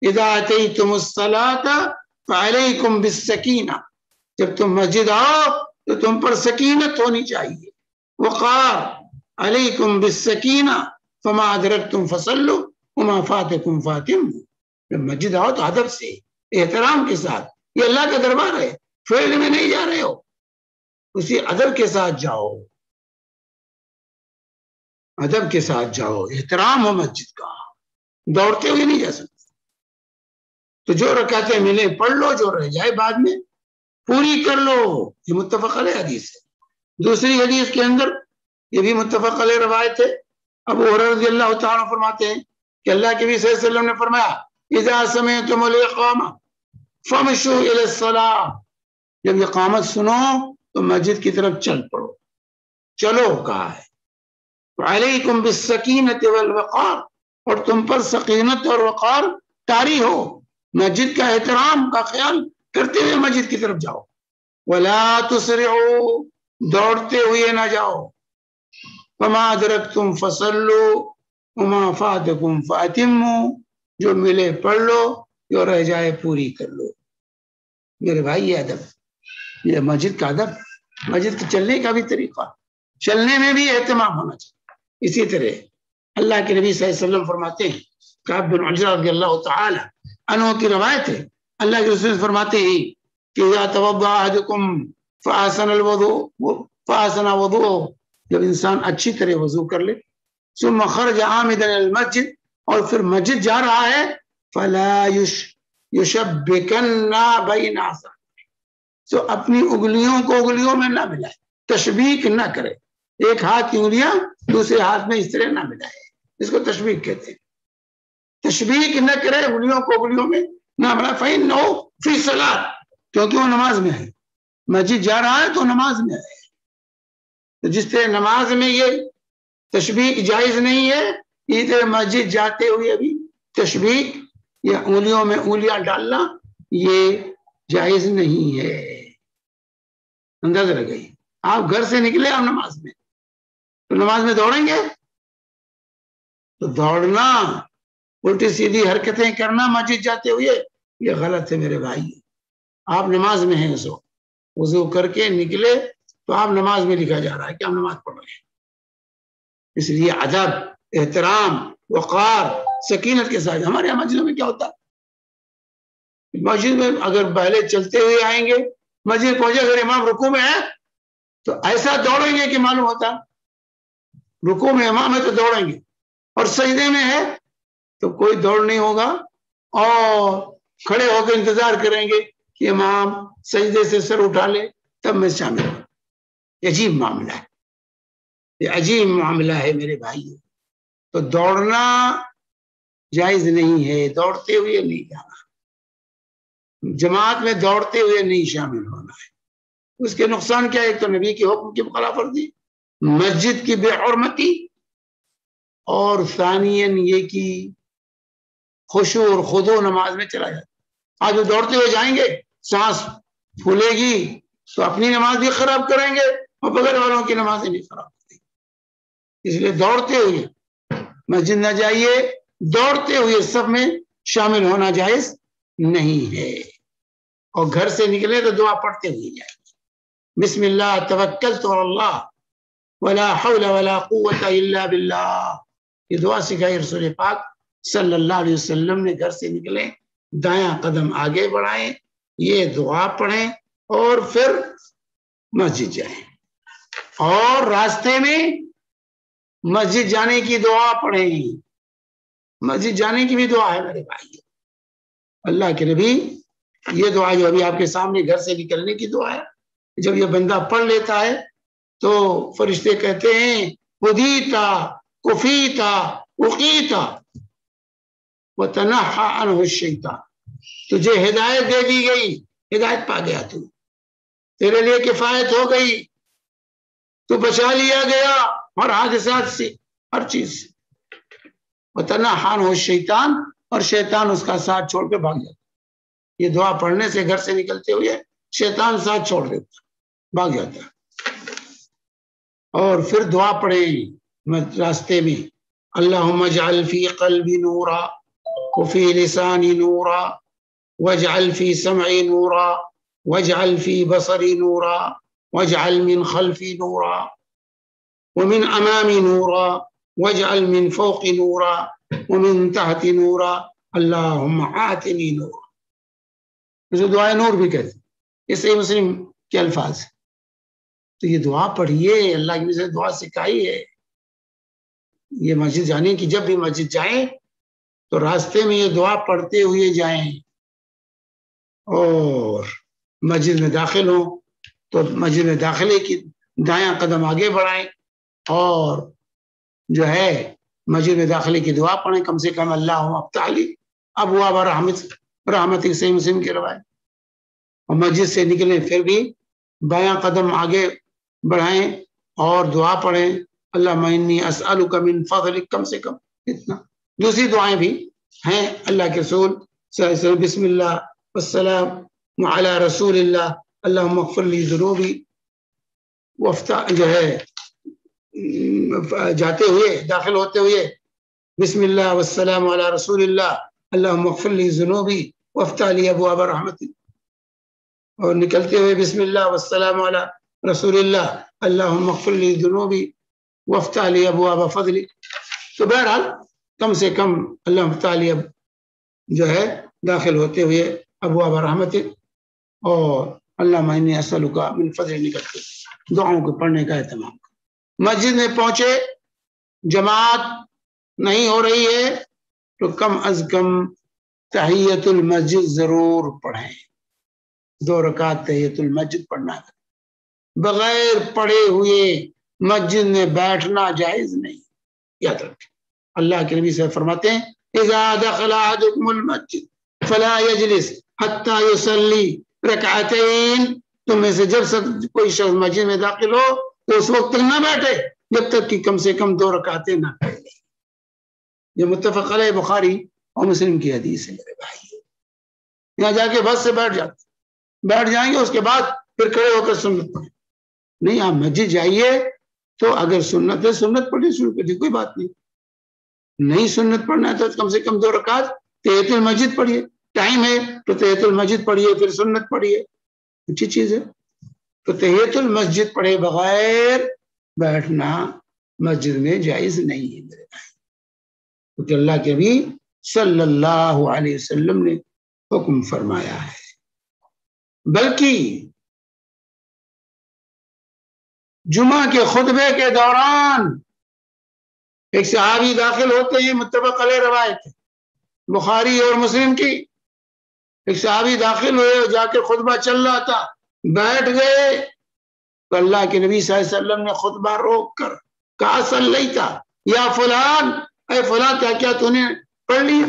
اذا اتیتم الصلاۃ فعلیکم بالسکینہ، جب تم مسجد آؤ تو تم پر سکینت ہونی چاہیے. وقار علیکم بالسکینہ فما ادرکتم فصلوا وما فاتکم فاتموا. جب مسجد آؤ تو ادب سے، احترام کے ساتھ. یہ اللہ کا دربار ہے، فیلڈ میں نہیں جا رہے ہو، اسی ادب کے ساتھ جاؤ، ادب کے ساتھ جاؤ، احترام ہو مسجد کا، دوڑتے ہوئے نہیں جا سکتے. تو جو رکعتیں ملے پڑھ لو، جو رہ جائے بعد میں پوری کر لو. یہ متفق علیہ حدیث ہے. دوسری حدیث کے اندر یہ بھی متفق علیہ روایت ہے. ابو ہریرہ رضی اللہ تعالیٰ فرماتے ہیں کہ اللہ کے نبی صلی اللہ علیہ وسلم نے فرمایا اذا سمعتم الاقامہ فامشوا الی الصلاۃ، جب اقامت سنو تو مسجد کی طرف چل پڑو. چلو کہا ہے. علیکم بالسکینۃ والوقار، اور تم پر سکینت اور وقار طاری ہو، مسجد کا احترام کا خیال کرتے ہوئے مسجد کی طرف جاؤ. ولا تسرعوا، دوڑتے ہوئے نہ جاؤ. فما ادرکتم فصلوا وما فاتکم فاتموا، جو ملے پڑھ لو، جو رہ جائے پوری کر لو. میرے بھائی یہ ادب، یہ مسجد کا ادب، مسجد کے چلنے کا بھی طریقہ، چلنے میں بھی اہتمام ہونا چاہیے. اسی طرح اللہ کے نبی صلی اللہ علیہ وسلم فرماتے ہیں، کعب بن عجرہ رضی اللہ تعالی عنہ کی روایت ہے، اللہ کے رسول فرماتے ہیں کہ اذا توضأ احدکم فاحسن الوضوء فاحسن وضوءه، جب انسان اچھی طرح وضو کر لے، ثم خرج عامدا الى المسجد، اور پھر مسجد جا رہا ہے، فلا یشبکن بین اصابعہ، تو اپنی انگلیوں کو انگلیوں میں نہ ملائے، تشبیک نہ کرے. ایک ہاتھ کی انگلیاں دوسرے ہاتھ میں اس طرح نہ ملائے، اس کو تشبیک کہتے ہیں. تشبیک نہ کرے، انگلیوں کو انگلیوں میں نہ ملائے. فإنه فی صلاۃ، کیونکہ وہ نماز میں ہے، مسجد جا رہا ہے تو نماز میں ہے. تو جس طرح نماز میں یہ تشبیک جائز نہیں ہے، اسی طرح مسجد جاتے ہوئے بھی تشبیک یا انگلیوں میں انگلیاں ڈالنا یہ جائز نہیں ہے. اندازہ لگائیے، آپ گھر سے نکلے آپ نماز میں، تو نماز میں دوڑیں گے؟ تو دوڑنا، الٹی سیدھی حرکتیں کرنا مسجد جاتے ہوئے، یہ غلط ہے میرے بھائی. آپ نماز میں ہیں، سو وضو کر کے نکلے تو آپ نماز میں لکھا جا رہا ہے کہ آپ نماز پڑھ رہے ہیں. اس لیے ادب، احترام، وقار، سکینت کے ساتھ. ہمارے یہاں مسجدوں میں کیا ہوتا ہے، مسجد میں اگر پہلے چلتے ہوئے آئیں گے، مسجد پہنچے اگر امام رکوع میں ہے تو ایسا دوڑیں گے کہ معلوم ہوتا رکوع میں امام ہے تو دوڑیں گے، اور سجدے میں ہے تو کوئی دوڑ نہیں ہوگا، اور کھڑے ہو کے انتظار کریں گے کہ امام سجدے سے سر اٹھا لے تب میں شامل ہوں. یہ عجیب معاملہ ہے، یہ عجیب معاملہ ہے میرے بھائی. تو دوڑنا جائز نہیں ہے، دوڑتے ہوئے نہیں جانا، جماعت میں دوڑتے ہوئے نہیں شامل ہونا ہے. اس کے نقصان کیا ہے؟ ایک تو نبی کے حکم کی مخالفت ورزی، مسجد کی بے حرمتی، اور ثانیاً یہ کہ خشوع اور خضوع نماز میں چلا جاتا. آج وہ دوڑتے ہوئے جائیں گے، سانس پھولے گی تو اپنی نماز بھی خراب کریں گے اور بغیر والوں کی نمازیں بھی خراب کریں گے. اس لیے دوڑتے ہوئے مسجد نہ جائیے، دوڑتے ہوئے سب میں شامل ہونا جائز نہیں ہے. اور گھر سے نکلے تو دعا پڑھتے ہوئے جائیں، بسم اللہ توکلت علی اللہ ولا حول ولا قوت الا باللہ. یہ دعا سکھائی رسول پاک صلی اللہ علیہ وسلم نے. گھر سے نکلیں، دایاں قدم آگے بڑھائیں، یہ دعا پڑھیں، اور پھر مسجد جائیں. اور راستے میں مسجد جانے کی دعا پڑھیں. مسجد جانے کی بھی دعا ہے میرے بھائی. اللہ کے نبی یہ دعا جو ابھی آپ کے سامنے گھر سے نکلنے کی دعا ہے، جب یہ بندہ پڑھ لیتا ہے تو فرشتے کہتے ہیں ہدیتا کفیتا وقیتا وتنحى عنه الشیطان، تجھے ہدایت دے دی گئی، ہدایت پا گیا، تو تیرے لیے کفایت ہو گئی، تو بچا لیا گیا اور حادثات سے، ہر چیز سے. وتنحى عنه الشیطان، اور شیطان اس کا ساتھ چھوڑ کے بھاگ جاتا. یہ دعا پڑھنے سے گھر سے نکلتے ہوئے شیطان ساتھ چھوڑ دیتا، بھاگ جاتا. اور پھر دعا پڑھیں راستے میں، اللہم اجعل فی قلبی نورا وفی لسانی نورا واجعل فی سمعی نورا واجعل فی بصری نورا واجعل من خلفی نورا ومن امامی نورا واجعل من فوق نورا ومن تحت نورا اللہم آتنی نورا. اسے دعائے نور بھی کہتے ہیں، یہ صحیح مسلم کے الفاظ ہیں. تو یہ دعا پڑھیے، اللہ کی سے دعا سکھائی ہے. یہ مسجد جانے کی، جب بھی مسجد جائیں تو راستے میں یہ دعا پڑھتے ہوئے جائیں، اور مسجد میں داخل ہوں تو مسجد میں داخلے کی دایاں قدم آگے بڑھائیں، اور جو ہے مسجد میں داخلے کی دعا پڑھیں کم سے کم، اللہم افتح لی ابواب رحمتک، صحیح مسلم کی روایت. اور مسجد سے نکلیں پھر بھی بایاں قدم آگے بڑھائیں اور دعا پڑھیں، اللہم انی اسألک من فضلک، کم سے کم اتنا. دوسری دعائیں بھی ہیں اللہ کے رسول صلی اللہ علیہ وسلم، بسم اللہ والسلام علی رسول اللہ، اللہم اغفر لی ذنوبی، وافتح، جو ہے جاتے ہوئے داخل ہوتے ہوئے بسم اللہ والسلام علی رسول اللہ، اللہم اغفر لی ذنوبی وافتح لی ابواب رحمتک، اور نکلتے ہوئے بسم اللہ والسلام علی رسول اللہ، اللہم اغفر لی ذنوبی وافتح لی ابواب فضلک. تو بہرحال کم سے کم اللہم افتح لی جو ہے داخل ہوتے ہوئے ابواب رحمتک، اور اللہم انی اسألک من فضلک نکلتے دعاؤں کو پڑھنے کا اہتمام. مسجد میں پہنچے، جماعت نہیں ہو رہی ہے تو کم از کم تحیت المسجد ضرور پڑھیں. 2 رکعت تحیت المسجد پڑھنا ہے. بغیر پڑھے ہوئے مسجد میں بیٹھنا جائز نہیں، یاد رکھیں. اللہ کے نبی صلی اللہ علیہ وسلم فرماتے ہیں اذا دخل احدکم المسجد فلا يجلس حتى يصلي رکعتین، تم میں سے جب کوئی شخص مسجد میں داخل ہو تو اس وقت تک نہ بیٹھے جب تک کہ کم سے کم 2 رکعتیں نہ پڑھ لیں. یہ متفق علیہ بخاری اور مسلم کی حدیث ہے میرے بھائی. یہاں جا کے بس سے بیٹھ جائیں گے، اس کے بعد پھر کھڑے ہو کر سنت پڑھیں. نہیں، آپ مسجد جائیے تو اگر سنت ہے سنت پڑھیے شروع کر، کوئی بات نہیں. نہیں سنت پڑھنا ہے تو کم سے کم 2 رکعت تحیت المسجد پڑھیے. ٹائم ہے تو تحیت المسجد پڑھیے، پھر سنت پڑھیے، اچھی چیز ہے. تو تحیت المسجد پڑھے بغیر بیٹھنا مسجد میں جائز نہیں ہے میرے بھائی، کیونکہ اللہ کے بھی صلی اللہ علیہ وسلم نے حکم فرمایا ہے. بلکہ جمعہ کے خطبے کے دوران ایک صحابی داخل ہوتے ہیں، متفق علیہ روایت بخاری اور مسلم کی. ایک صحابی داخل ہوئے، جا کے خطبہ چل رہا تھا، بیٹھ گئے تو اللہ کے نبی صلی اللہ علیہ وسلم نے خطبہ روک کر کہا صلیتا یا فلان، اے فلان کیا تو نے پڑھ لیا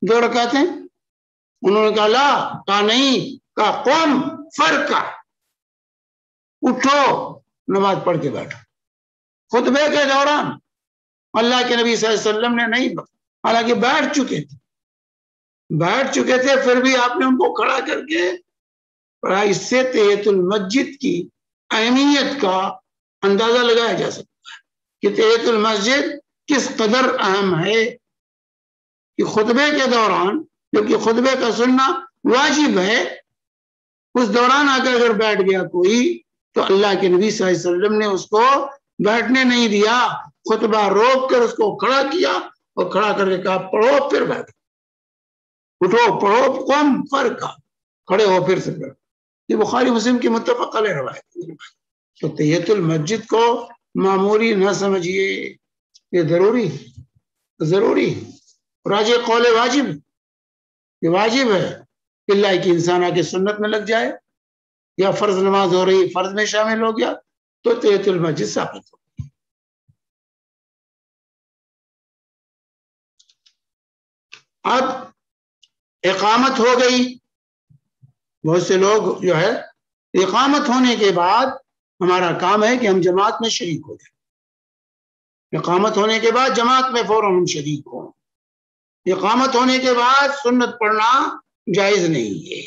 2 رکعتیں؟ انہوں نے کہا لا، کہا نہیں، کہا قم فرکع، اٹھو نماز پڑھ کے بیٹھو. خطبے کے دوران اللہ کے نبی صلی اللہ علیہ وسلم نے نہیں، حالانکہ بیٹھ چکے تھے پھر بھی آپ نے ان کو کھڑا کر کے پڑھا. اس سے تحیت المسجد کی اہمیت کا اندازہ لگایا جا سکتا ہے کہ تحیت المسجد کس قدر اہم ہے. کہ خطبے کے دوران، جبکہ خطبے کا سننا واجب ہے، اس دوران آ کر اگر بیٹھ گیا کوئی تو اللہ کے نبی صلی اللہ علیہ وسلم نے اس کو بیٹھنے نہیں دیا، خطبہ روک کر اس کو کھڑا کیا اور کھڑا کر کے کہا پڑھو پھر بیٹھو، اٹھو پڑھو، قم فرکع، کھڑے ہو پھر سے بیٹھو. یہ بخاری مسلم کی متفق علیہ روایت. تو تحیت المسجد کو معمولی نہ سمجھیے، یہ ضروری راجع قول واجب، یہ واجب ہے. اللہ کی انسان آ کے سنت میں لگ جائے یا فرض نماز ہو رہی فرض میں شامل ہو گیا تو تحیت المسجد ثابت ہو. اب اقامت ہو گئی، بہت سے لوگ جو ہے اقامت ہونے کے بعد ہمارا کام ہے کہ ہم جماعت میں شریک ہو جائیں. اقامت ہونے کے بعد جماعت میں فوراً ہم شریک ہوں. اقامت ہونے کے بعد سنت پڑھنا جائز نہیں ہے.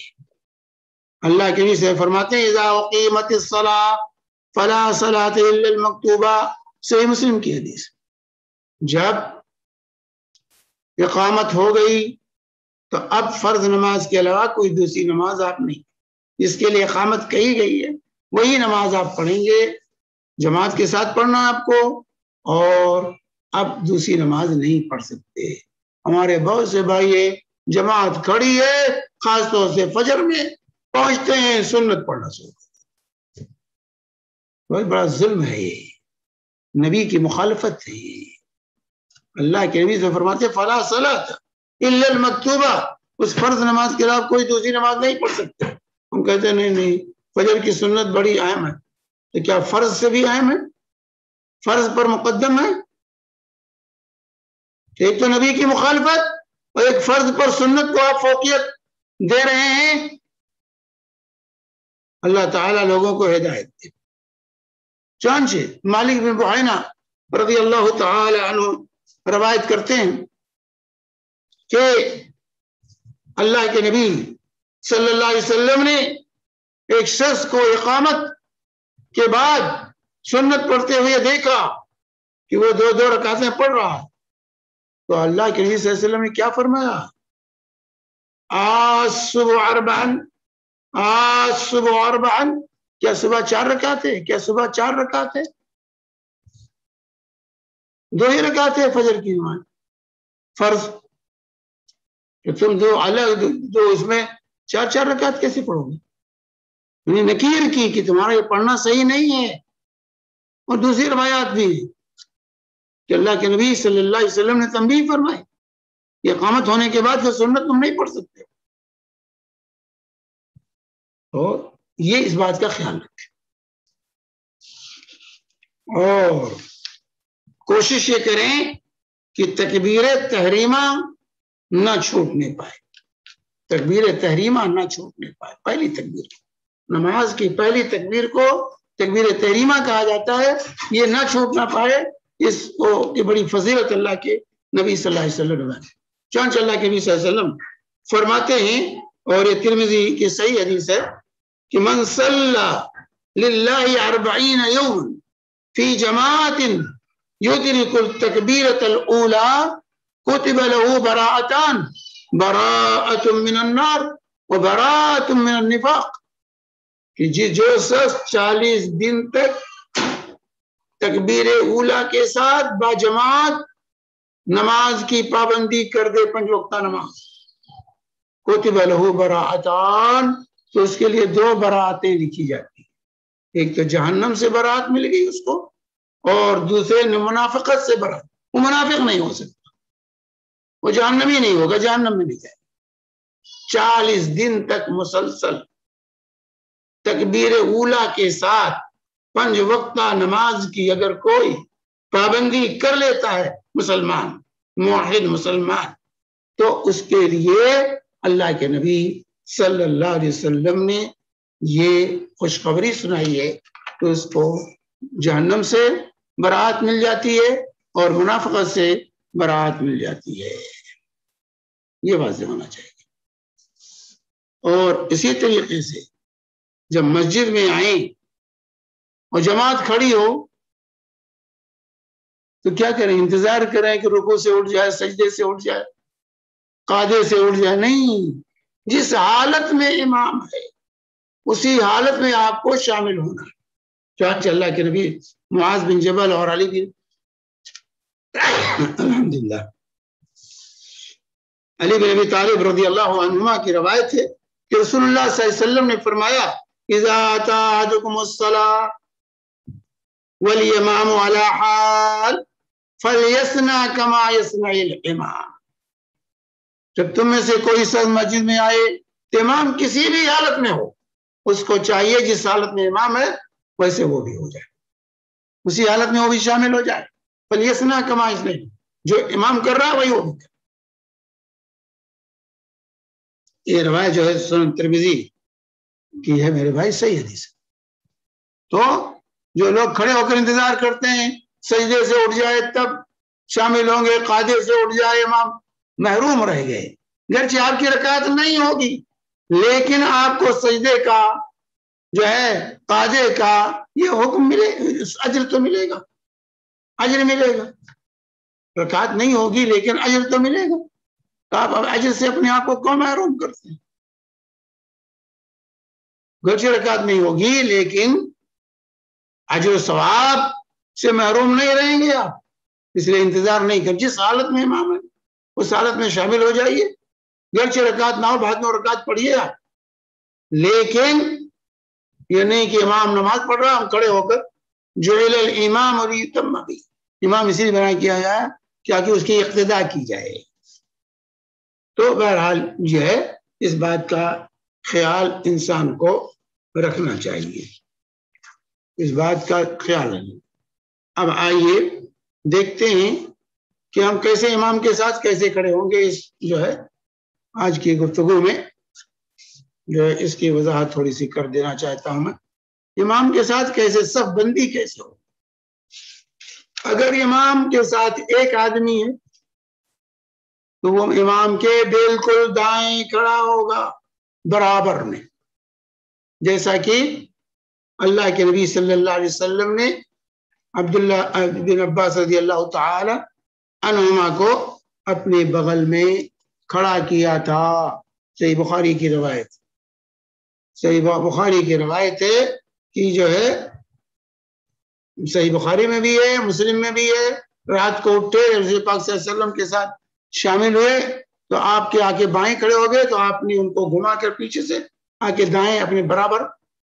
اللہ کے نبی سے فرماتے ہیں اذا اقیمت الصلاۃ فلا صلاۃ الا المکتوبہ، صحیح مسلم کی حدیث۔ جب اقامت ہو گئی تو اب فرض نماز کے علاوہ کوئی دوسری نماز آپ نہیں، جس کے لیے اقامت کہی گئی ہے وہی نماز آپ پڑھیں گے، جماعت کے ساتھ پڑھنا آپ کو، اور اب دوسری نماز نہیں پڑھ سکتے۔ ہمارے بہت سے بھائی جماعت کھڑی ہے، خاص طور سے فجر میں پہنچتے ہیں، سنت پڑھنا شروع کرتے ہیں۔ بہت بڑا ظلم ہے یہ، نبی کی مخالفت ہے یہ۔ اللہ کے نبی سے فرماتے فلا صلاۃ الا المکتوبہ، اس فرض نماز کے علاوہ کوئی دوسری نماز نہیں پڑھ سکتے۔ ہم کہتے ہیں نہیں فجر کی سنت بڑی اہم ہے، تو کیا فرض سے بھی اہم ہے؟ فرض پر مقدم ہے؟ ایک تو نبی کی مخالفت اور ایک فرض پر سنت کو آپ فوقیت دے رہے ہیں۔ اللہ تعالیٰ لوگوں کو ہدایت دے۔ چنانچہ مالک بن بحینا رضی اللہ تعالی عنہ روایت کرتے ہیں کہ اللہ کے نبی صلی اللہ علیہ وسلم نے ایک شخص کو اقامت کے بعد سنت پڑھتے ہوئے دیکھا کہ وہ دو دو رکعتیں پڑھ رہا، تو اللہ کے نبی صلی اللہ علیہ وسلم نے کیا فرمایا؟ الصبح اربعا، الصبح اربعا، کیا صبح 4 رکعت ہے؟ کیا صبح 4 رکعت ہے؟ 2 ہی رکعت ہے فجر کی نماز فرض، کہ تم دو الگ دو اس میں 4 رکعت کیسے پڑھو گے؟ انہیں نکیر کی کہ تمہارا یہ پڑھنا صحیح نہیں ہے۔ اور دوسری روایات بھی کہ اللہ کے نبی صلی اللہ علیہ وسلم نے تنبیہ فرمائی کہ اقامت ہونے کے بعد پھر سنت تم نہیں پڑھ سکتے، اور یہ اس بات کا خیال رکھیں اور کوشش یہ کریں کہ تکبیر تحریمہ نہ چھوٹنے پائے، تکبیر تحریمہ نہ چھوٹنے پائے۔ پہلی تکبیر، نماز کی پہلی تکبیر کو تکبیر تحریمہ کہا جاتا ہے، یہ نہ چھوٹنا پائے، اس کو کی بڑی فضیلت اللہ کے نبی صلی اللہ علیہ وسلم نے۔ چنانچہ اللہ کے نبی صلی اللہ علیہ وسلم فرماتے ہیں، اور یہ ترمذی کی صحیح حدیث ہے کہ من صلی للہ 40 یوما فی جماعت یدرک التکبیرۃ الاولی کتب له براءتان، براءۃ من النار وبراءۃ من النفاق، کہ جو شخص 40 دن تک تکبیر اولا کے ساتھ باجماعت نماز کی پابندی کر دے، 5 وقتہ نماز، کتب له براءتان، تو اس کے لیے 2 براءتیں لکھی جاتی ہیں، ایک تو جہنم سے براءت مل گئی اس کو، اور دوسرے منافقت سے براءت، وہ منافق نہیں ہو سکتا، وہ جہنمی نہیں ہوگا، جہنم میں نہیں جائے۔ 40 دن تک مسلسل تکبیر اولا کے ساتھ 5 وقتہ نماز کی اگر کوئی پابندی کر لیتا ہے مسلمان، موحد مسلمان، تو اس کے لیے اللہ کے نبی صلی اللہ علیہ وسلم نے یہ خوشخبری سنائی ہے کہ اس کو جہنم سے براءت مل جاتی ہے اور منافقت سے براءت مل جاتی ہے۔ یہ واضح ہونا چاہیے۔ اور اسی طریقے سے جب مسجد میں آئیں اور جماعت کھڑی ہو تو کیا کریں؟ انتظار کریں کہ رکوع سے اٹھ جائے، سجدے سے اٹھ جائے، قعدے سے اٹھ جائے؟ نہیں، جس حالت میں امام ہے اسی حالت میں آپ کو شامل ہونا ہے۔ چنانچہ اللہ کے نبی معاذ بن جبل اور علی بن الحمدللہ علی بن ابی طالب رضی اللہ عنہما کی روایت ہے کہ رسول اللہ صلی اللہ علیہ وسلم نے فرمایا اذا اتى احدكم الصلاة والامام على حال فليصنع كما يصنع الامام، جب تم میں سے کوئی شخص مسجد میں آئے تو امام کسی بھی حالت میں ہو، اس کو چاہیے جس حالت میں امام ہے ویسے وہ بھی ہو جائے، اسی حالت میں وہ بھی شامل ہو جائے۔ فلیصنع کما یصنع، جو امام کر رہا ہے وہی وہ بھی کرے۔ یہ روایت جو ہے سنن ترمذی کی ہے میرے بھائی، صحیح حدیث ہے۔ تو جو لوگ کھڑے ہو کر انتظار کرتے ہیں سجدے سے اٹھ جائے تب شامل ہوں گے، قاعدے سے اٹھ جائے امام، محروم رہ گئے۔ گرچہ آپ کی رکعت نہیں ہوگی لیکن آپ کو سجدے کا جو ہے قاضی کا یہ حکم ملے، اجر تو ملے گا، اجر ملے گا، رکعت نہیں ہوگی لیکن اجر تو ملے گا. تو آپ اجر سے اپنے آپ کو کیوں محروم کرتے ہیں؟ گرچہ رکعت نہیں ہوگی لیکن اجر و ثواب سے محروم نہیں رہیں گے آپ، اس لیے انتظار نہیں کر. جس حالت میں امام ہے اس حالت میں شامل ہو جائیے، گرچہ رکعت نہ ہو بعد میں رکعت پڑھیے آپ، لیکن یہ نہیں کہ امام نماز پڑھ رہا ہم کھڑے ہو کر جعل الامام لیتم بہ، امام اسی لیے بنا کیا جائے تاکہ اس کی اقتداء کی جائے. تو بہرحال جو ہے اس بات کا خیال انسان کو رکھنا چاہیے، اس بات کا خیال رکھیں. اب آئیے دیکھتے ہیں کہ ہم کیسے امام کے ساتھ کیسے کھڑے ہوں گے. اس جو ہے آج کی گفتگو میں جو ہے اس کی وضاحت تھوڑی سی کر دینا چاہتا ہوں میں. امام کے ساتھ کیسے صف بندی کیسے ہو. اگر امام کے ساتھ ایک آدمی ہے تو وہ امام کے بالکل دائیں کھڑا ہوگا برابر میں، جیسا کہ اللہ کے نبی صلی اللہ علیہ وسلم نے عبداللہ بن عباس رضی اللہ تعالی عنہما کو اپنے بغل میں کھڑا کیا تھا. صحیح بخاری کی روایت، صحیح بخاری کی روایت ہے کہ جو ہے صحیح بخاری میں بھی ہے مسلم میں بھی ہے، رات کو اٹھے رسول پاک صلی اللہ علیہ وسلم کے ساتھ شامل ہوئے تو آپ کے آ کے بائیں کھڑے ہو گئے تو آپ نے ان کو گھما کر پیچھے سے آ کے دائیں اپنے برابر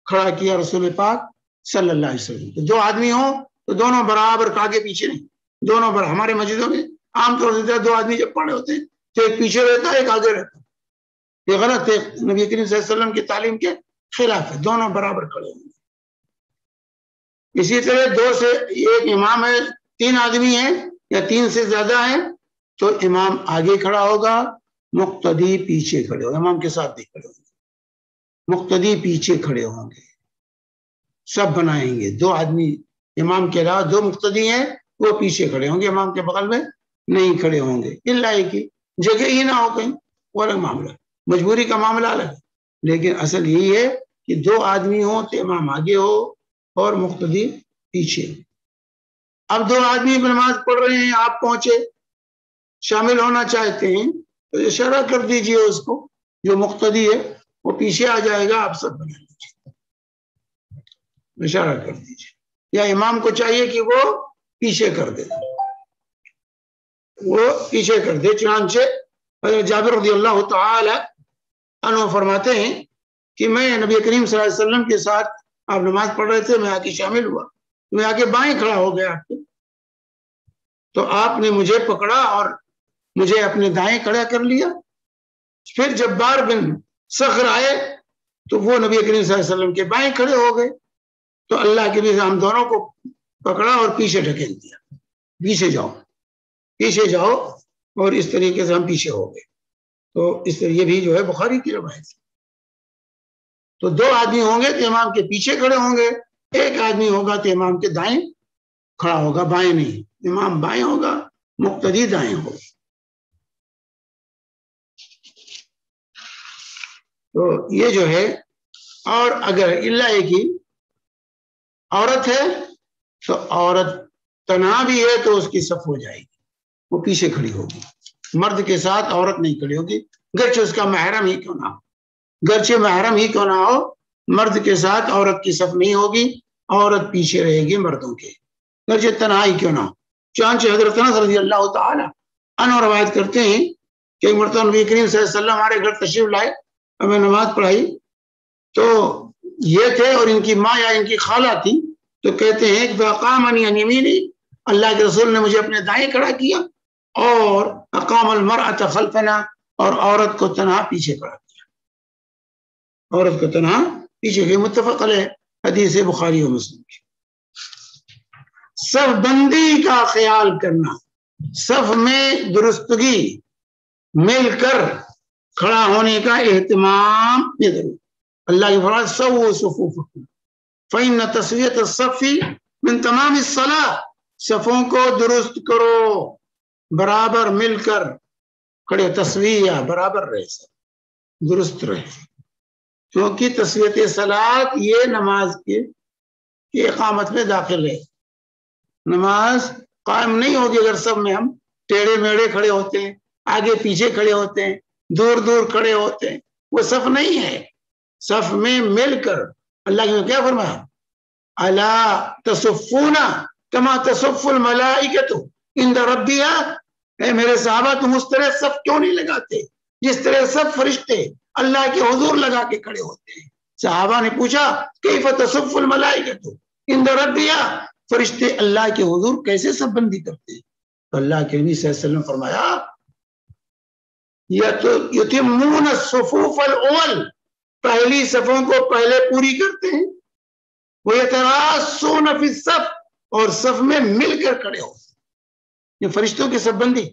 کھڑا کیا رسول پاک صلی اللہ علیہ وسلم. تو دو آدمی ہوں تو دونوں برابر، آگے پیچھے نہیں، دونوں برابر. ہمارے مسجدوں میں عام طور سے دو آدمی جب پڑے ہوتے ہیں تو ایک پیچھے رہتا ہے ایک آگے رہتا ہے، یہ غلط ہے، نبی کریم صلی اللہ علیہ وسلم کی تعلیم کے خلاف ہے. دونوں برابر کھڑے ہوں گے. اسی طرح دو سے ایک امام ہے، تین آدمی ہیں یا تین سے زیادہ ہیں تو امام آگے کھڑا ہوگا، مقتدی پیچھے کھڑے ہوگا. امام کے ساتھ نہیں کھڑے ہوں گے، مقتدی پیچھے کھڑے ہوں گے. سب بنائیں گے، دو آدمی امام کے علاوہ دو مقتدی ہیں وہ پیچھے کھڑے ہوں گے، امام کے بغل میں نہیں کھڑے ہوں گے. اللہ کی جگہ ہی نہ ہو کہیں وہ الگ معاملہ، مجبوری کا معاملہ الگ ہے، لیکن اصل یہی ہے کہ دو آدمی ہوں تو امام آگے ہو اور مقتدی پیچھے. اب دو آدمی نماز پڑھ رہے ہیں، آپ پہنچے شامل ہونا چاہتے ہیں تو اشارہ کر دیجئے اس کو، جو مقتدی ہے وہ پیچھے آ جائے گا، آپ سب بنا لیجیے، اشارہ کر دیجئے. یا امام کو چاہیے کہ وہ پیچھے کر دے، وہ پیچھے کر دے. چنانچہ حضرت جابر رضی اللہ تعالی عنہ فرماتے ہیں کہ میں نبی کریم صلی اللہ علیہ وسلم کے ساتھ آپ نماز پڑھ رہے تھے، میں آ کے شامل ہوا، میں آ کے بائیں کھڑا ہو گیا آپ کے، تو آپ نے مجھے پکڑا اور مجھے اپنے دائیں کھڑا کر لیا. پھر جب بار بن صخر آئے تو وہ نبی کریم صلی اللہ علیہ وسلم کے بائیں کھڑے ہو گئے، تو اللہ کے نظام دونوں کو پکڑا اور پیچھے ڈھکیل دیا، پیچھے جاؤ پیچھے جاؤ، اور اس طریقے سے ہم پیچھے ہو گئے. تو اس طرح یہ بھی جو ہے بخاری کی روایت ہے. تو دو آدمی ہوں گے تو امام کے پیچھے کھڑے ہوں گے، ایک آدمی ہوگا تو امام کے دائیں کھڑا ہوگا، بائیں نہیں. امام بائیں ہوگا، مقتدی دائیں ہوگا. تو یہ جو ہے، اور اگر اللہ کی عورت ہے تو عورت تنہا بھی ہے تو اس کی صف ہو جائے گی، وہ پیچھے کھڑی ہوگی. مرد کے ساتھ عورت نہیں کھڑی ہوگی، گرچہ اس کا محرم ہی کیوں نہ ہو، گرچہ محرم ہی کیوں نہ ہو، مرد کے ساتھ عورت کی صف نہیں ہوگی، عورت پیچھے رہے گی مردوں کے، گرچہ تنہائی کیوں نہ ہو. چانچہ حضرت انس رضی اللہ تعالی عنہ روایت کرتے ہیں کہ ایک مرتبہ نبی کریم صلی اللہ علیہ وسلم ہمارے گھر تشریف لائے، ہمیں نماز پڑھائی، تو یہ تھے اور ان کی ماں یا ان کی خالہ تھی، تو کہتے ہیں کہ فَأَقَامَنِي عَنْ يَمِينِي، اللہ کے رسول نے مجھے اپنے دائیں کھڑا کیا، اور اقام المرأة خلفنا، اور عورت کو تنہا پیچھے کھڑا کیا، عورت کو تنہا پیچھے کی. متفق علیہ حدیث بخاری و مسلم کی. صف بندی کا خیال کرنا، صف میں درستگی، مل کر کھڑا ہونے کا اہتمام، یہ ضرور. اللہ کی فرمان سووا صفوفکم فإن تسویۃ الصف من تمام الصلاۃ، صفوں کو درست کرو، برابر مل کر کھڑے، تسویہ برابر رہے، سب درست رہے. کیونکہ تسویت صلاۃ یہ نماز کے اقامت میں داخل ہے. نماز قائم نہیں ہوگی اگر سب میں ہم ٹیڑھے میڑے کھڑے ہوتے ہیں, آگے پیچھے کھڑے ہوتے ہیں, دور دور کھڑے ہوتے ہیں. وہ صف نہیں ہے. صف میں مل کر اللہ نے کیا فرمایا, الا تصفون کما تصف الملائکۃ عند ربها. اے میرے صحابہ تم اس طرح صف کیوں نہیں لگاتے جس طرح سب فرشتے اللہ کے حضور لگا کے کھڑے ہوتے ہیں. صحابہ نے پوچھا کیف تصف الملائکۃ عند ربها, فرشتے اللہ کے حضور کیسے صف بندی کرتے ہیں؟ تو اللہ کے نبی صلی اللہ علیہ وسلم فرمایا یتمون الصفوف الاول, پہلی صفوں کو پہلے پوری کرتے ہیں. ویتراصون فی الصف, اور صف میں مل کر کھڑے ہوتے ہیں. یہ فرشتوں کی صف بندی.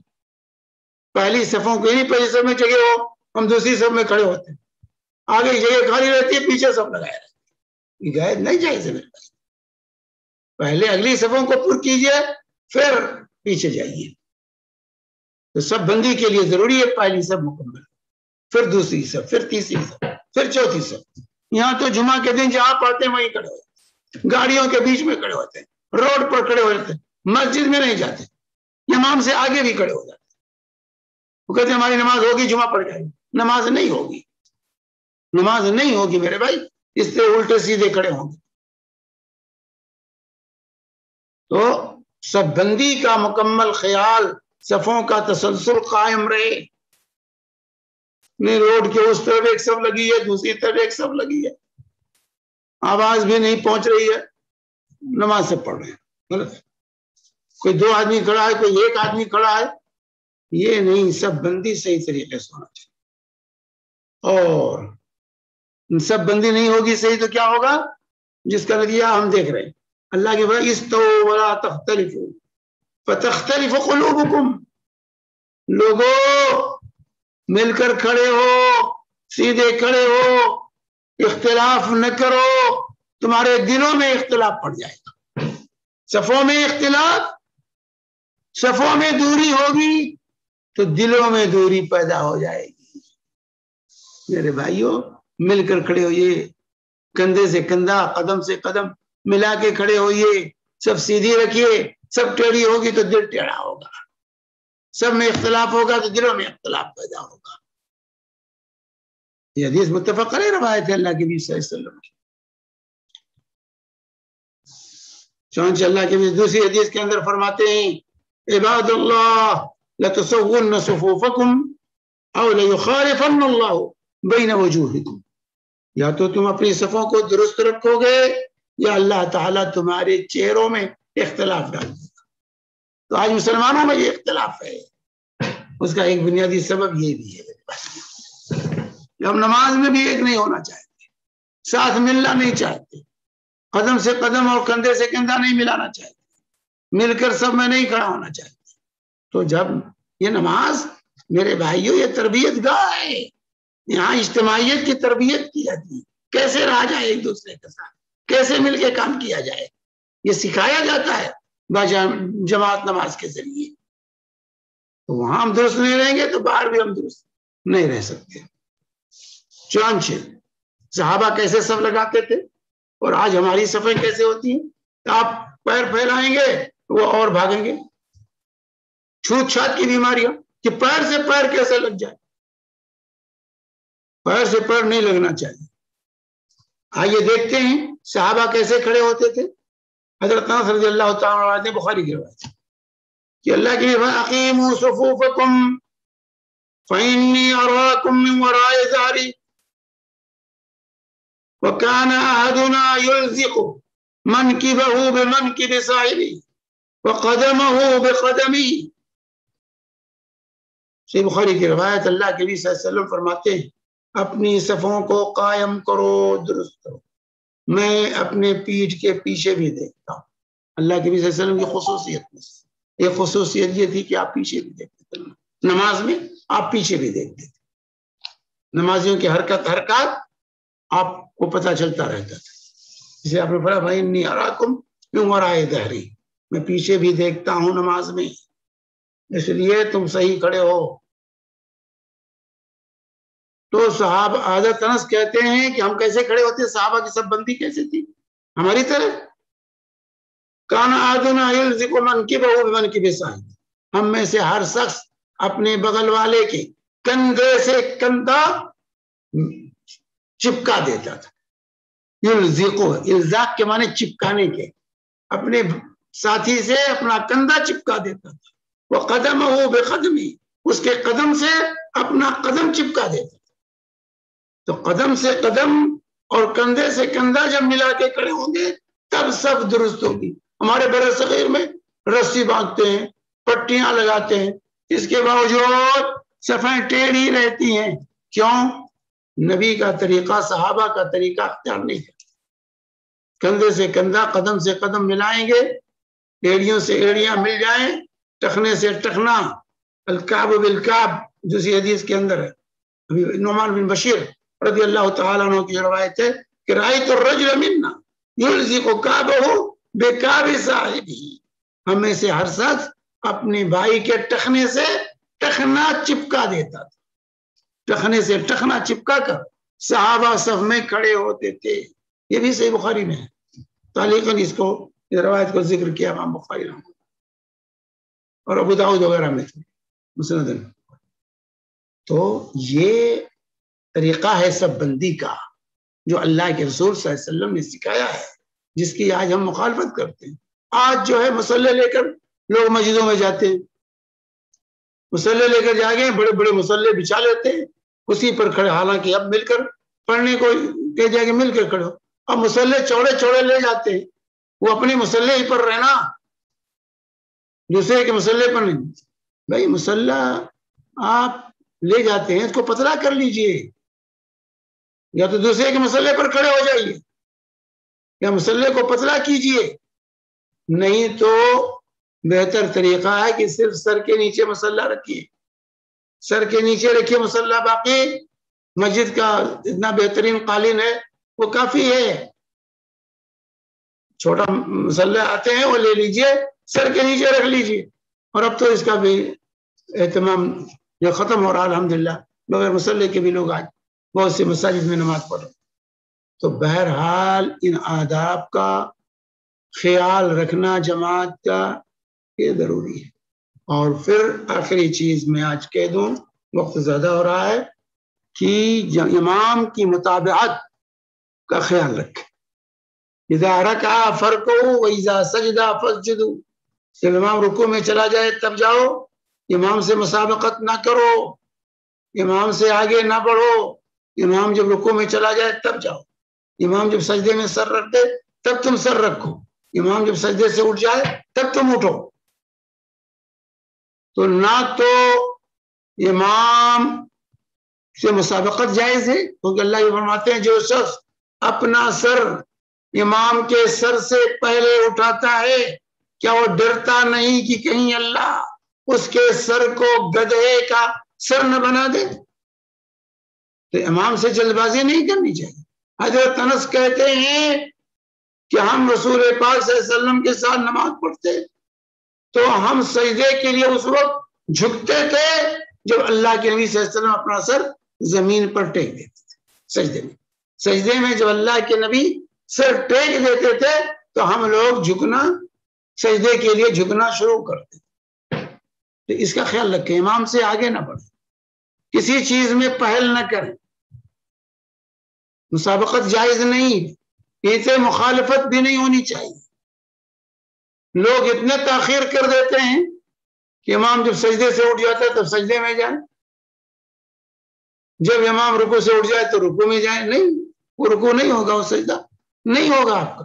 پہلی صفوں کو نہیں, پہلی صف میں جگہ ہو ہم دوسری صف میں کھڑے ہوتے ہیں, آگے جگہ خالی رہتی ہے, پیچھے صف لگایا رہتا ہے. یہ غیر نہیں جائز ہے میرے بھائی. پہلے اگلی صفوں کو پر کیجئے پھر پیچھے جائیے. تو سب بندی کے لیے ضروری ہے پہلی صف مکمل, پھر دوسری صف, پھر تیسری صف, پھر چوتھی صف. یہاں تو جمعہ کے دن جہاں پڑھتے ہیں وہیں کھڑے ہوتے ہیں, گاڑیوں کے بیچ میں کھڑے ہوتے ہیں, روڈ پر کھڑے ہوتے ہیں, مسجد میں نہیں جاتے, امام سے آگے بھی کھڑے ہو جاتے ہیں. وہ کہتے ہیں ہماری نماز ہوگی, جمعہ پڑھ جائے گی. نماز نہیں ہوگی, نماز نہیں ہوگی میرے بھائی. اس سے الٹے سیدھے کھڑے ہوں گے. تو سب بندی کا مکمل خیال, صفوں کا تسلسل قائم رہے. نہیں روڈ کے اس طرف ایک صف لگی ہے, دوسری طرف ایک صف لگی ہے, آواز بھی نہیں پہنچ رہی ہے, نماز سے پڑھ رہے ہیں. کوئی دو آدمی کھڑا ہے, کوئی ایک آدمی کھڑا ہے, یہ نہیں. سب بندی صحیح طریقے سے ہونا چاہیے. اور سب بندی نہیں ہوگی صحیح تو کیا ہوگا, جس کا نتیجہ ہم دیکھ رہے ہیں. اللہ کے بڑا استووا ولا تختلفوا فتختلف قلوبکم. لوگوں مل کر کھڑے ہو, سیدھے کھڑے ہو, اختلاف نہ کرو, تمہارے دلوں میں اختلاف پڑ جائے گا. صفوں میں اختلاف, صفوں میں دوری ہوگی تو دلوں میں دوری پیدا ہو جائے گی. میرے بھائیوں مل کر کھڑے ہوئیے, کندھے سے کندھا, قدم سے قدم ملا کے کھڑے ہوئیے. سب سیدھی رکھیے. سب ٹیڑھی ہوگی تو دل ٹیڑھا ہوگا, سب میں اختلاف ہوگا تو دلوں میں اختلاف پیدا ہوگا. یہ حدیث متفق علیہ روایت ہے اللہ کے نبی صلی اللہ علیہ وسلم کی. چنانچہ اللہ کے نبی دوسری حدیث کے اندر فرماتے ہیں عباد اللہ لتصون صفوفکم او لیخالفن اللہ بین وجوہکم. یا تو تم اپنی صفوں کو درست رکھو گے یا اللہ تعالیٰ تمہارے چہروں میں اختلاف ڈال دے گا. تو آج مسلمانوں میں یہ اختلاف ہے. اس کا ایک بنیادی سبب یہ بھی ہے کہ ہم نماز میں بھی ایک نہیں ہونا چاہتے, ساتھ ملنا نہیں چاہتے, قدم سے قدم اور کندھے سے کندھا نہیں ملانا چاہتے, مل کر سب میں نہیں کھڑا ہونا چاہتے. تو جب یہ نماز میرے بھائیوں یہ تربیت گاہ ہے, یہاں اجتماعیت کی تربیت کی جاتی ہے. کیسے رہا جائے ایک دوسرے کے ساتھ, کیسے مل کے کام کیا جائے, یہ سکھایا جاتا ہے جماعت نماز کے ذریعے. تو وہاں ہم درست نہیں رہیں گے تو باہر بھی ہم درست نہیں رہ سکتے. چنانچہ صحابہ کیسے صف لگاتے تھے اور آج ہماری صفیں کیسے ہوتی ہیں. آپ پیر پھیلائیں گے وہ اور بھاگیں گے. چھوت چھات کی بیماریاں کہ پیر سے پیر کیسے لگ جائے, پیر سے پیر نہیں لگنا چاہیے. آئیے دیکھتے ہیں صحابہ کیسے کھڑے ہوتے تھے. حضرت انس رضی اللہ تعالیٰ عنہ بخاری کی روایت ہے کہ اللہ کی اقیموا صفوفکم فإنی اراکم من وراء ظہری وكان أحدنا يلزق منكبه بمنكب صاحبه وقدمه بقدمه. صحیح بخاری کی روایت. اللہ کے نبی صلی اللہ علیہ وسلم فرماتے ہیں اپنی صفوں کو قائم کرو, درست کرو, میں اپنے پیٹھ کے پیچھے بھی دیکھتا ہوں. اللہ کے نبی صلی اللہ علیہ وسلم کی خصوصیت میں ایک خصوصیت یہ تھی کہ آپ پیچھے بھی دیکھتے تھے. نماز میں آپ پیچھے بھی دیکھتے تھے. نمازیوں کی حرکات آپ کو پتہ چلتا رہتا تھا. جسے آپ نے پڑھا بھائی انی اراکم من وراء ظہری, میں پیچھے بھی دیکھتا ہوں نماز میں, اس لیے تم صحیح کھڑے ہو. تو صحابہ حضرت انس کہتے ہیں کہ ہم کیسے کھڑے ہوتے، صحابہ کی سب بندی کیسے تھی ہماری طرح. کانا آدنا یلزق منکبہ بمنکب صاحب، ہم میں سے ہر شخص اپنے بغل والے کے کندھے سے کندھا چپکا دیتا تھا. یلزقو، الزاق کے معنی چپکانے کے، اپنے ساتھی سے اپنا کندھا چپکا دیتا تھا. وہ قدم ہو بے قدمی، اس کے قدم سے اپنا قدم چپکا دیتا تھا. تو قدم سے قدم اور کندھے سے کندھا جب ملا کے کھڑے ہوں گے تب سب درست ہوگی. ہمارے بر صغیر میں رسی باندھتے ہیں، پٹیاں لگاتے ہیں، اس کے باوجود صفیں ٹیڑھی رہتی ہیں. کیوں؟ نبی کا طریقہ، صحابہ کا طریقہ اختیار نہیں کرتے. کندھے سے کندھا، قدم سے قدم ملائیں گے، ایڑیوں سے ایڑیاں مل جائیں، ٹخنے سے ٹخنا، الکعب بالکعب، دوسری حدیث کے اندر ہے. نعمان بن بشیر رضی اللہ تعالیٰ عنہ کی روایت ہے کہ رأیت الرجل منا یلزق کعبہ بکعب صاحبہ، ہم میں سے ہر شخص اپنے بھائی کے ٹخنے سے ٹخنا چپکا دیتا تھا. ٹخنے سے ٹخنا چپکا کر صحابہ صف میں کھڑے ہوتے تھے. یہ بھی صحیح بخاری میں ہے. تعلیقاً اس روایت کو ذکر کیا امام بخاری نے اور ابو داؤد وغیرہ میں تھے مسند میں. تو یہ طریقہ ہے سب بندی کا جو اللہ کے رسول صلی اللہ علیہ وسلم نے سکھایا ہے، جس کی آج ہم مخالفت کرتے ہیں. آج جو ہے مسلح لے کر لوگ مسجدوں میں جاتے ہیں، مسلح لے کر جا گئے، بڑے بڑے مسلح بچھا لیتے ہیں، اسی پر کھڑے، حالانکہ اب مل کر پڑھنے کو کہ جا کے مل کر کھڑے ہو. اب مسلح چوڑے چوڑے لے جاتے ہیں، وہ اپنی مسلح ہی پر رہنا، دوسرے کے مسلح پر نہیں. بھائی مسلح آپ لے جاتے ہیں، اس کو پتلا کر لیجئے، یا تو دوسرے کے مسلح پر کھڑے ہو جائیے، یا مسلح کو پتلا کیجئے. نہیں تو بہتر طریقہ ہے کہ صرف سر کے نیچے مسلح رکھیے، سر کے نیچے رکھیے مسلح، باقی مسجد کا اتنا بہترین قالین ہے وہ کافی ہے. چھوٹا مسلح آتے ہیں وہ لے لیجئے، سر کے نیچے رکھ لیجئے. اور اب تو اس کا بھی اہتمام جو ختم ہو رہا الحمدللہ، بغیر مسلح کے بھی لوگ آج بہت سے مساجد میں نماز پڑھ رہے. تو بہرحال ان آداب کا خیال رکھنا جماعت کا یہ ضروری ہے. اور پھر آخری چیز میں آج کہہ دوں، وقت زیادہ ہو رہا ہے، کہ امام کی متابعت کا خیال رکھیں. اذا رکع فرکعوا واذا سجد فاسجدوا، جب امام رکوع میں چلا جائے تب جاؤ، امام سے مسابقت نہ کرو، امام سے آگے نہ بڑھو. امام جب رکوع میں چلا جائے تب جاؤ، امام جب سجدے میں سر رکھ دے تب تم سر رکھو، امام جب سجدے سے اٹھ جائے تب تم اٹھو. تو نہ تو امام سے مسابقت جائز ہے، کیونکہ اللہ یہ فرماتے ہیں جو شخص اپنا سر امام کے سر سے پہلے اٹھاتا ہے کیا وہ ڈرتا نہیں کہ کہیں اللہ اس کے سر کو گدھے کا سر نہ بنا دے؟ تو امام سے جلد بازی نہیں کرنی چاہیے. حضرت انس کہتے ہیں کہ ہم رسول پاک صلی اللہ علیہ وسلم کے ساتھ نماز پڑھتے تو ہم سجدے کے لیے اس وقت جھکتے تھے جب اللہ کے نبی صلی اللہ علیہ وسلم اپنا سر زمین پر ٹیک دیتے تھے. سجدے میں جب اللہ کے نبی سر ٹیک دیتے تھے تو ہم لوگ جھکنا، سجدے کے لیے جھکنا شروع کرتے. تو اس کا خیال رکھیں، امام سے آگے نہ بڑھیں، کسی چیز میں پہل نہ کریں. مسابقت جائز نہیں، اسے مخالفت بھی نہیں ہونی چاہیے. لوگ اتنے تاخیر کر دیتے ہیں کہ امام جب سجدے سے اٹھ جاتا ہے تب سجدے میں جائیں، جب امام رکوع سے اٹھ جائے تو رکوع میں جائیں. نہیں، وہ رکوع نہیں ہوگا، وہ سجدہ نہیں ہوگا آپ کا.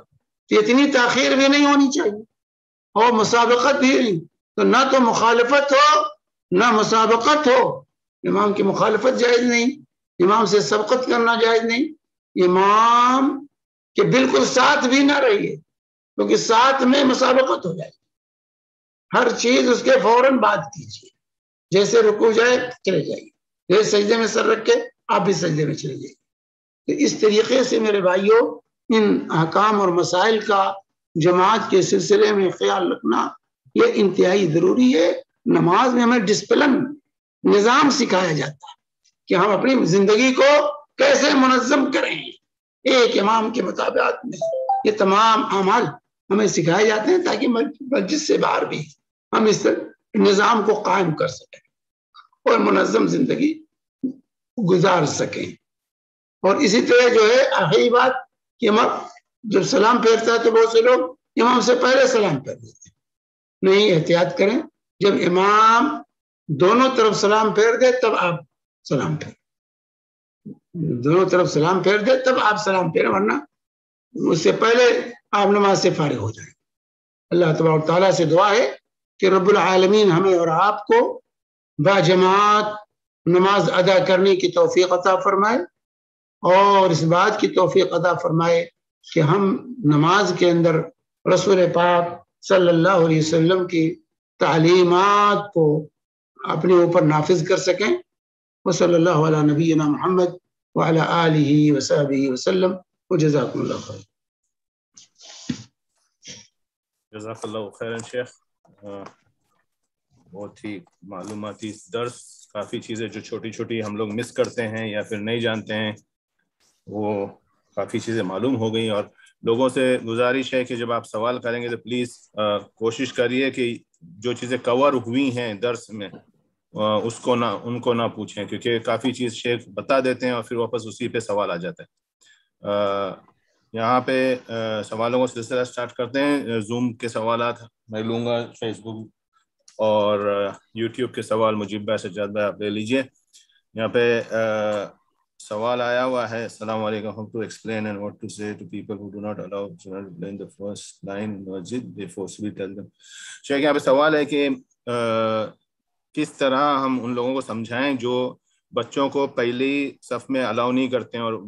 اتنی تاخیر بھی نہیں ہونی چاہیے اور مسابقت بھی نہیں. تو نہ تو مخالفت ہو نہ مسابقت ہو. امام کی مخالفت جائز نہیں، امام سے سبقت کرنا جائز نہیں. امام کے بالکل ساتھ بھی نہ رہیے، کیونکہ ساتھ میں مسابقت ہو جائے. ہر چیز اس کے فوراً بات کیجیے، جیسے رکوع جائے چلے جائیے، جیسے سجدے میں سر رکھ کے آپ بھی سجدے میں چلے جائیے. تو اس طریقے سے میرے بھائیوں ان احکام اور مسائل کا جماعت کے سلسلے میں خیال رکھنا یہ انتہائی ضروری ہے. نماز میں ہمیں ڈسپلن، نظام سکھایا جاتا ہے. کہ ہم اپنی زندگی کو کیسے منظم کریں ایک امام کے مطابقت میں. یہ تمام اعمال ہمیں سکھائے جاتے ہیں تاکہ مسجد سے باہر بھی ہم اس نظام کو قائم کر سکیں اور منظم زندگی گزار سکیں. اور اسی طرح جو ہے آخری بات کہ امام جب سلام پھیرتا ہے تو بہت سے لوگ امام سے پہلے سلام پھیر دیتے ہیں. نہیں، احتیاط کریں. جب امام دونوں طرف سلام پھیر دے تب آپ سلام پھیریں. دونوں طرف سلام پھیر دے تب آپ سلام پھیریں، ورنہ اس سے پہلے آپ نماز سے فارغ ہو جائیں. اللہ تبارک تعالیٰ سے دعا ہے کہ رب العالمین ہمیں اور آپ کو باجماعت نماز ادا کرنے کی توفیق عطا فرمائے اور اس بات کی توفیق عطا فرمائے کہ ہم نماز کے اندر رسول پاک صلی اللہ علیہ وسلم کی تعلیمات کو اپنے اوپر نافذ کر سکیں. وصلی اللہ علی نبینا محمد وعلی آلہ وصحبہ وسلم وجزاکم اللہ خیر. جزاک اللہ خیر شیخ. بہت ہی معلوماتی درس. کافی چیزیں جو چھوٹی چھوٹی ہم لوگ مس کرتے ہیں یا پھر نہیں جانتے ہیں وہ کافی چیزیں معلوم ہو گئی. اور لوگوں سے گزارش ہے کہ جب آپ سوال کریں گے تو پلیز کوشش کریے کہ جو چیزیں کور ہوئی ہیں درس میں اس کو ان کو نہ پوچھیں، کیونکہ کافی چیز شیخ بتا دیتے ہیں اور پھر واپس اسی پہ سوال آ جاتا ہے. یہاں پہ سوالوں کا سلسلہ سٹارٹ کرتے ہیں. زوم کے سوالات میں لوں گا، فیس بک اور یوٹیوب کے سوال مجیب بھائی، سجاد بھائی آپ لے لیجئے. یہاں پہ سوال آیا ہوا ہے. السلام علیکم. How to explain and what to say to people who do not allow children to play in the first line masjid, they forcibly tell them. شیخ یہاں پہ سوال ہے کہ کس طرح ہم ان لوگوں کو سمجھائیں جو بچوں کو پہلی صف میں الاؤ نہیں کرتے ہیں اور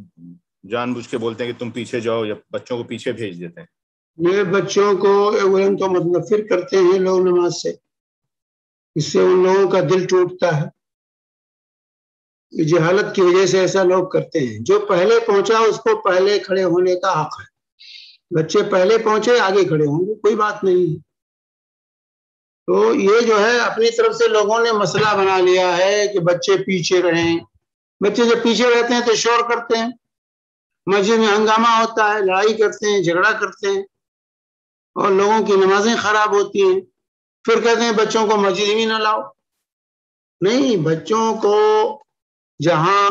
جان بوجھ کے بولتے ہیں کہ تم پیچھے جاؤ، یا بچوں کو پیچھے بھیج دیتے ہیں. یہ بچوں کو تو متنفر کرتے ہیں لوگ نماز سے، اس سے ان لوگوں کا دل ٹوٹتا ہے. جہالت کی وجہ سے ایسا لوگ کرتے ہیں. جو پہلے پہنچا اس کو پہلے کھڑے ہونے کا حق ہے. بچے پہلے پہنچے آگے کھڑے ہوں گے، کوئی بات نہیں ہے. تو یہ جو ہے اپنی طرف سے لوگوں نے مسئلہ بنا لیا ہے کہ بچے پیچھے رہیں. بچے جب پیچھے رہتے ہیں تو شور کرتے ہیں، مسجد میں ہنگامہ ہوتا ہے، لڑائی کرتے ہیں، جھگڑا کرتے ہیں اور لوگوں کی نمازیں خراب ہوتی ہیں. پھر کہتے ہیں بچوں کو مسجد میں نہ لاؤ. نہیں، بچوں کو جہاں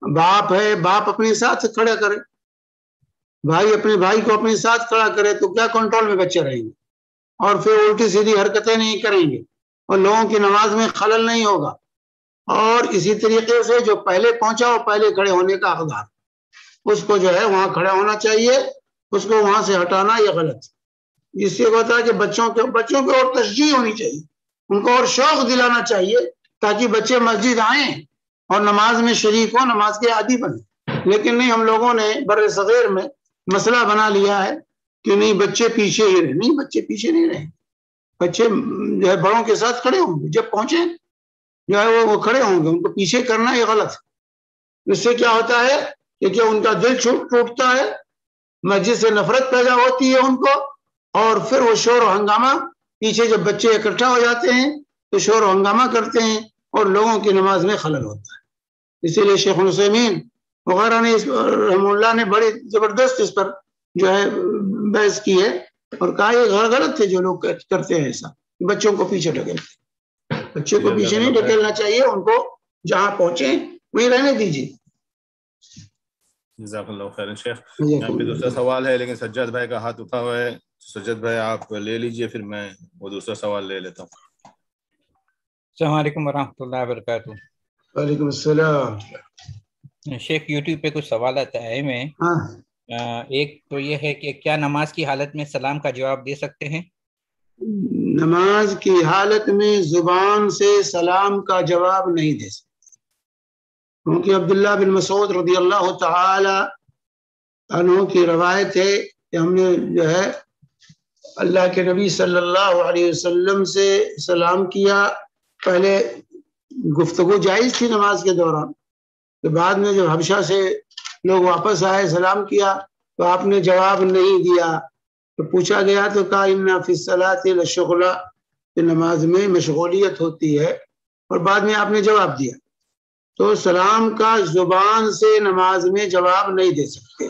باپ ہے باپ اپنے ساتھ کھڑا کرے، بھائی اپنے بھائی کو اپنے ساتھ کھڑا کرے تو کیا کنٹرول میں بچے رہیں گے اور پھر الٹی سیدھی حرکتیں نہیں کریں گے اور لوگوں کی نماز میں خلل نہیں ہوگا. اور اسی طریقے سے جو پہلے پہنچا وہ پہلے کھڑے ہونے کا حقدار، اس کو جو ہے وہاں کھڑا ہونا چاہیے، اس کو وہاں سے ہٹانا یہ غلط. جس سے ہوتا ہے کہ بچوں کو اور تشجیع ہونی چاہیے، ان کو اور شوق دلانا چاہیے تاکہ بچے مسجد آئیں اور نماز میں شریک ہوں، نماز کے عادی بنیں. لیکن نہیں، ہم لوگوں نے بر صغیر میں مسئلہ بنا لیا ہے کہ نہیں بچے پیچھے ہی رہے. نہیں، بچے پیچھے نہیں رہے، بچے جو ہے بڑوں کے ساتھ کھڑے ہوں گے. جب پہنچے جو ہے وہ کھڑے ہوں گے، ان کو پیچھے کرنا یہ غلط ہے. اس سے کیا ہوتا ہے کہ ان کا دل ٹوٹتا ہے، مسجد سے نفرت پیدا ہوتی ہے ان کو، اور پھر وہ شور و ہنگامہ، پیچھے جب بچے اکٹھا ہو جاتے ہیں تو شور و ہنگامہ کرتے ہیں اور لوگوں کی نماز میں خلل ہوتا ہے. اسی لیے شیخ العثیمین وغیرہ نے رحمہ اللہ نے بڑی زبردست اس پر جو ہے بحث کی ہے اور کہا یہ غلط ہے جو لوگ کرتے ہیں ایسا، بچوں کو پیچھے ڈھکیلتے. بچے کو پیچھے نہیں ڈھکیلنا چاہیے، ان کو جہاں پہنچے وہیں رہنے دیجیے. جزاک اللہ خیر شیخ. یہاں پہ دوسرا سوال ہے لیکن سجاد بھائی کا ہاتھ اٹھا ہوا ہے. سجاد بھائی آپ لے لیجئے، پھر میں وہ دوسرا سوال لے لیتا ہوں. السلام علیکم ورحمۃ اللہ وبرکاتہ. وعلیکم السلام. شیخ یوٹیوب پہ کچھ سوالات آئے میں ایک تو یہ ہے کہ کیا نماز کی حالت میں سلام کا جواب دے سکتے ہیں؟ نماز کی حالت میں زبان سے سلام کا جواب نہیں دے سکتے، کیونکہ عبداللہ بن مسعود رضی اللہ تعالی عنہ کی روایت ہے کہ ہم نے جو ہے اللہ کے نبی صلی اللہ علیہ وسلم سے سلام کیا. پہلے گفتگو جائز تھی نماز کے دوران، تو بعد میں جب حبشہ سے لوگ واپس آئے سلام کیا تو آپ نے جواب نہیں دیا. تو پوچھا گیا تو کہا ان فی الصلاۃ لشغلا، کہ نماز میں مشغولیت ہوتی ہے، اور بعد میں آپ نے جواب دیا. تو سلام کا زبان سے نماز میں جواب نہیں دے سکتے.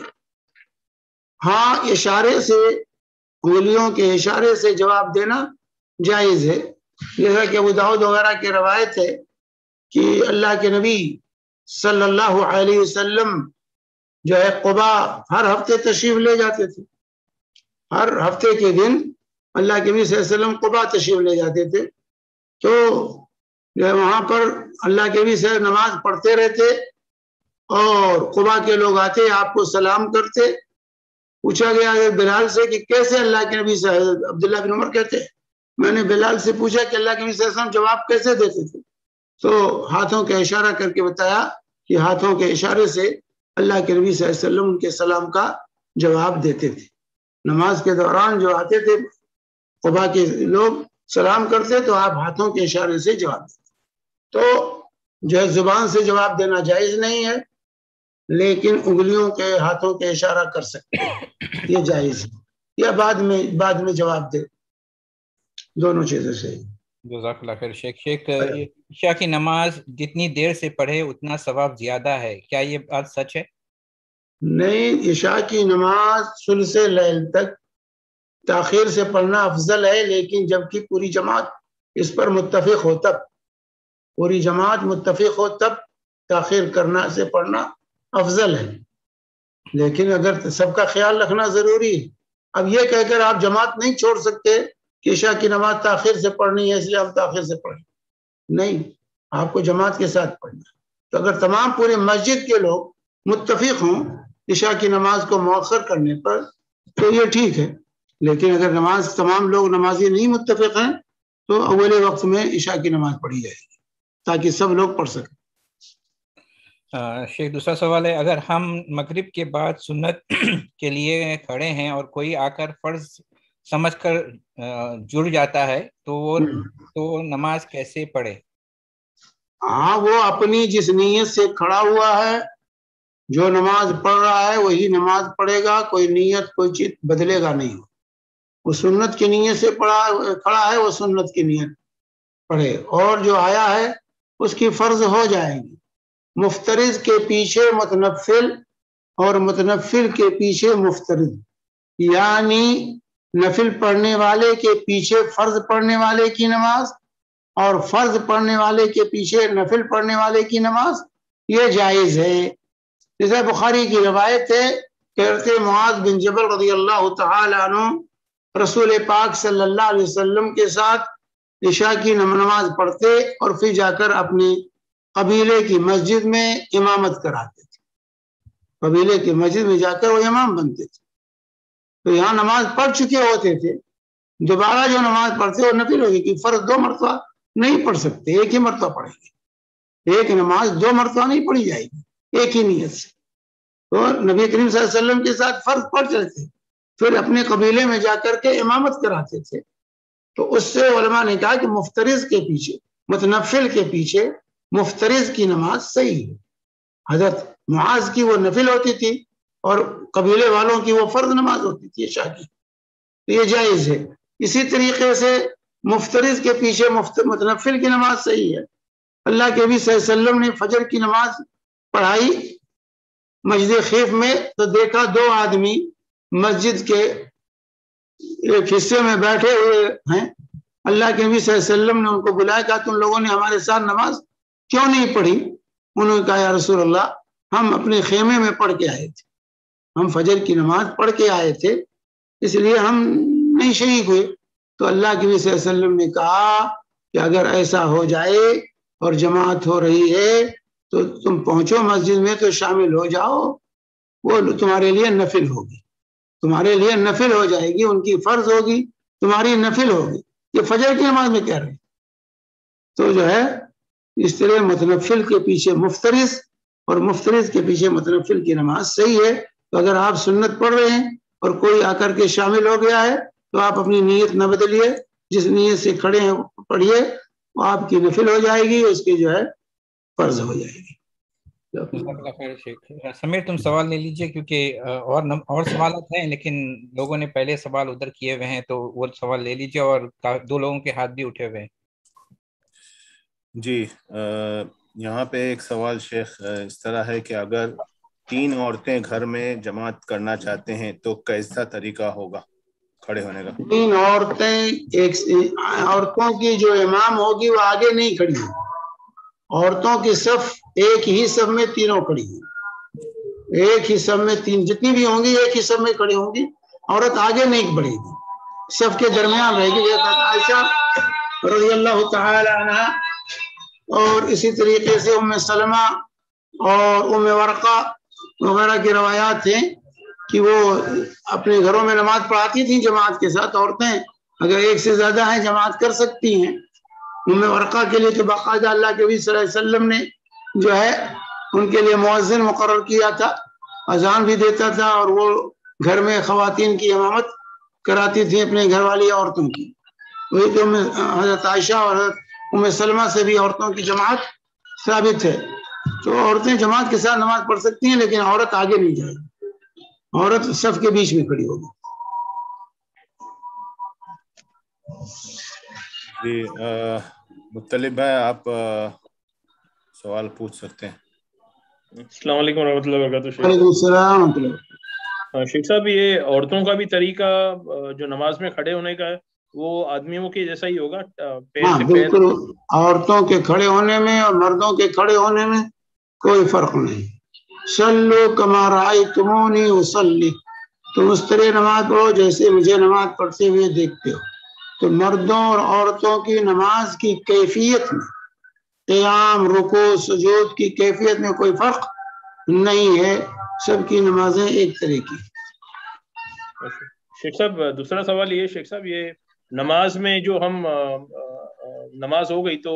ہاں اشارے سے، انگلیوں کے اشارے سے جواب دینا جائز ہے، جیسا کہ ابو داؤد وغیرہ کی روایت ہے کہ اللہ کے نبی صلی اللہ علیہ وسلم جو ہے قبا ہر ہفتے تشریف لے جاتے تھے. ہر ہفتے کے دن اللہ کے نبی صلی اللہ علیہ وسلم قبا تشریف لے جاتے تھے. تو جو ہے وہاں پر اللہ کے نبی سے نماز پڑھتے رہتے اور قبا کے لوگ آتے آپ کو سلام کرتے. پوچھا گیا بلال سے کہ کیسے اللہ کے نبی سے، عبداللہ بن عمر کہتے ہیں میں نے بلال سے پوچھا کہ اللہ کے نبی صلی اللہ علیہ وسلم جواب کیسے دیتے تھے، تو ہاتھوں کا اشارہ کر کے بتایا کہ ہاتھوں کے اشارے سے اللہ کے نبی صلی اللہ علیہ وسلم ان کے سلام کا جواب دیتے تھے. نماز کے دوران جو آتے تھے قبا کے لوگ سلام کرتے تو آپ ہاتھوں کے اشارے سے جواب دیتے. تو جو ہے زبان سے جواب دینا جائز نہیں ہے، لیکن انگلیوں کے ہاتھوں کے اشارہ کر سکتے ہیں، یہ جائز ہے، یا بعد میں جواب دے، دونوں چیزیں صحیح. جزاک اللہ خیر شیخ. شیخ عشاء کی نماز جتنی دیر سے پڑھے اتنا ثواب زیادہ ہے، کیا یہ بات سچ ہے؟ نہیں، عشاء کی نماز ثلث لیل تک تاخیر سے پڑھنا افضل ہے، لیکن جبکہ پوری جماعت اس پر متفق ہو تب، پوری جماعت متفق ہو تب تاخیر کرنا سے پڑھنا افضل ہے. لیکن اگر سب کا خیال رکھنا ضروری ہے. اب یہ کہہ کر آپ جماعت نہیں چھوڑ سکتے کہ عشاء کی نماز تاخیر سے پڑھنی ہے اس لیے ہم تاخیر سے پڑھیں، نہیں، آپ کو جماعت کے ساتھ پڑھنا ہے. تو اگر تمام پوری مسجد کے لوگ متفق ہوں عشاء کی نماز کو مؤخر کرنے پر تو یہ ٹھیک ہے، لیکن اگر تمام لوگ نمازی نہیں متفق ہیں تو اول وقت میں عشاء کی نماز پڑھی جائے گی تاکہ سب لوگ پڑھ سکیں. شیخ دوسرا سوال ہے، اگر ہم مغرب کے بعد سنت کے لیے کھڑے ہیں اور کوئی آ کر فرض سمجھ کر جڑ جاتا ہے تو نماز کیسے پڑھے؟ ہاں، وہ اپنی جس نیت سے کھڑا ہوا ہے، جو نماز پڑھ رہا ہے وہی نماز پڑھے گا، کوئی نیت کوئی چیز بدلے گا نہیں. وہ سنت کی نیت سے کھڑا ہے وہ سنت کی نیت پڑھے، اور جو آیا ہے اس کی فرض ہو جائے گی. مفترض کے پیچھے متنفل اور متنفل کے پیچھے مفترض، یعنی نفل پڑھنے والے کے پیچھے فرض پڑھنے والے کی نماز اور فرض پڑھنے والے کے پیچھے نفل پڑھنے والے کی نماز یہ جائز ہے. جیسے بخاری کی روایت ہے کہ معاذ بن جبل رضی اللہ تعالی عنہ رسول پاک صلی اللہ علیہ وسلم کے ساتھ عشاء کی نماز پڑھتے اور پھر جا کر اپنے قبیلے کی مسجد میں امامت کراتے تھے. قبیلے کی مسجد میں جا کر وہ امام بنتے تھے. تو یہاں نماز پڑھ چکے ہوتے تھے، دوبارہ جو نماز پڑھتے وہ نفل ہوگی کہ فرض 2 مرتبہ نہیں پڑھ سکتے، ایک ہی مرتبہ پڑھیں گے. ایک نماز 2 مرتبہ نہیں پڑھی جائے گی ایک ہی نیت سے. تو نبی کریم صلی اللہ علیہ وسلم کے ساتھ فرض پڑھ چلے تھے، پھر اپنے قبیلے میں جا کر کے امامت کراتے تھے. تو اس سے علماء نے کہا کہ مفترض کے پیچھے متنفل کے پیچھے مفترض کی نماز صحیح ہے. حضرت معاذ کی وہ نفل ہوتی تھی اور قبیلے والوں کی وہ فرض نماز ہوتی تھی عشاء کی، تو یہ جائز ہے. اسی طریقے سے مفترض کے پیچھے متنفل کی نماز صحیح ہے. اللہ کے نبی صلی اللہ علیہ وسلم نے فجر کی نماز پڑھائی مسجد خیف میں تو دیکھا 2 آدمی مسجد کے ایک حصے میں بیٹھے ہوئے ہیں. اللہ کے نبی صلی اللہ علیہ وسلم نے ان کو بلایا، کہا تم لوگوں نے ہمارے ساتھ نماز کیوں نہیں پڑھی؟ انہوں نے کہا یا رسول اللہ ہم اپنے خیمے میں پڑھ کے آئے تھے، ہم فجر کی نماز پڑھ کے آئے تھے اس لیے ہم نہیں شریک ہوئے. تو اللہ کے نبی صلی اللہ علیہ وسلم نے کہا کہ اگر ایسا ہو جائے اور جماعت ہو رہی ہے تو تم پہنچو مسجد میں تو شامل ہو جاؤ، وہ تمہارے لیے نفل ہوگی، تمہارے لیے نفل ہو جائے گی، ان کی فرض ہوگی تمہاری نفل ہوگی. یہ فجر کی نماز میں کہہ رہے ہیں. تو جو ہے اس طرح متنفل کے پیچھے مفترض اور مفترض کے پیچھے متنفل کی نماز صحیح ہے. تو اگر آپ سنت پڑھ رہے ہیں اور کوئی آ کر کے شامل ہو گیا ہے تو آپ اپنی نیت نہ بدلیے، جس نیت سے کھڑے ہیں پڑھیے، وہ آپ کی نفل ہو جائے گی، اس کی جو ہے فرض ہو جائے گی. سمیر تم سوال لے لیجئے کیونکہ اور سوالات ہیں لیکن لوگوں نے پہلے سوال ادھر کیے ہوئے ہیں تو وہ سوال لے لیجئے، اور 2 لوگوں کے ہاتھ بھی اٹھے ہوئے ہیں. جی یہاں پہ ایک سوال شیخ اس طرح ہے کہ اگر 3 عورتیں گھر میں جماعت کرنا چاہتے ہیں تو کیسا طریقہ ہوگا کھڑے ہونے کا؟ 3 عورتوں کی جو امام ہوگی وہ آگے نہیں کھڑی ہے، عورتوں کی صف ایک ہی صف میں تینوں کھڑی ہیں، ایک ہی صف میں 3 جتنی بھی ہوں گی ایک ہی صف میں کھڑی ہوں گی، عورت آگے نہیں بڑھے گی، صف کے درمیان رہے گی، عائشہ رضی اللہ تعالی عنہ اور اسی طریقے سے ام سلمہ اور ام ورقہ وغیرہ کی روایات ہیں کہ وہ اپنے گھروں میں نماز پڑھاتی تھیں جماعت کے ساتھ، عورتیں اگر ایک سے زیادہ ہیں جماعت کر سکتی ہیں۔ ام ورقہ کے لیے تو باقاعدہ اللہ کے نبی صلی اللہ علیہ وسلم نے جو ہے ان کے لیے مؤذن مقرر کیا تھا، اذان بھی دیتا تھا، اور وہ گھر میں خواتین کی امامت کراتی تھی اپنے گھر والی عورتوں کی۔ وہی تو حضرت عائشہ اور حضرت ام سلمہ سے بھی عورتوں کی جماعت ثابت ہے، تو عورتیں جماعت کے ساتھ نماز پڑھ سکتی ہیں، لیکن عورت آگے نہیں جائے گی، عورت صف کے بیچ میں کھڑی ہوگی۔ جی مطلب بھائی آپ سوال پوچھ سکتے ہیں۔ السلام علیکم ورحمۃ اللہ وبرکاتہ۔ وعلیکم السلام ورحمۃ اللہ۔ شیخ صاحب یہ عورتوں کا بھی طریقہ جو نماز میں کھڑے ہونے کا ہے وہ آدمیوں کے جیسا ہی ہوگا؟ ہاں بالکل، عورتوں کے کھڑے ہونے میں اور مردوں کے کھڑے ہونے میں کوئی فرق نہیں۔ صلو کما رأیتمونی اصلی، تم اس طرح نماز پڑھو جیسے مجھے نماز پڑھتے ہوئے دیکھتے ہو۔ تو مردوں اور عورتوں کی نماز کی کیفیت میں، قیام، رکوع، سجود کی کیفیت میں کوئی فرق نہیں ہے، سب کی نمازیں ایک طرح کی۔ شیخ صاحب دوسرا سوال یہ، شیخ صاحب یہ نماز میں جو ہم نماز ہو گئی تو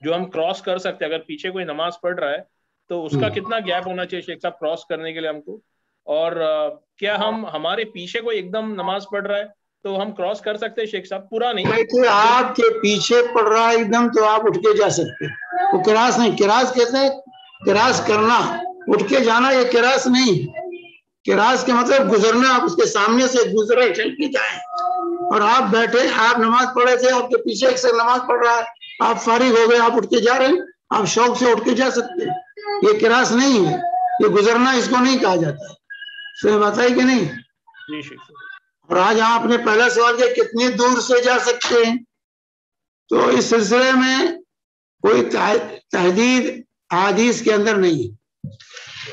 جو ہم کراس کر سکتے ہیں، اگر پیچھے کوئی نماز پڑھ رہا ہے تو اس کا کتنا گیپ ہونا چاہیے شیخ صاحب کراس کرنے کے لیے ہم کو؟ اور کیا ہمارے پیچھے کوئی ایک دم نماز پڑھ رہا ہے تو ہم کراس کر سکتے ہیں شیخ صاحب؟ پورا نہیں، آپ کے پیچھے پڑھ رہا ہے ایک دم تو آپ اٹھ کے جا سکتے، وہ کراس نہیں، کراس کہتے ہیں کراس کرنا، اٹھ کے جانا یہ کراس نہیں۔ کراس کے مطلب گزرنا، آپ اس کے سامنے سے گزرے چل کے جائیں، اور آپ بیٹھے، آپ نماز پڑھے تھے، آپ کے پیچھے ایک سے نماز پڑھ رہا ہے، آپ فارغ ہو گئے، آپ اٹھ کے جا رہے ہیں، آپ شوق سے اٹھ کے جا سکتے ہیں، یہ کراس نہیں ہے، یہ گزرنا اس کو نہیں کہا جاتا ہے۔ سمجھ بات ہے کہ نہیں؟ جی شیخ صاحب۔ اور آج آپ نے پہلا سوال کیا کتنی دور سے جا سکتے ہیں، تو اس سلسلے میں کوئی تحدید حدیث کے اندر نہیں ہے،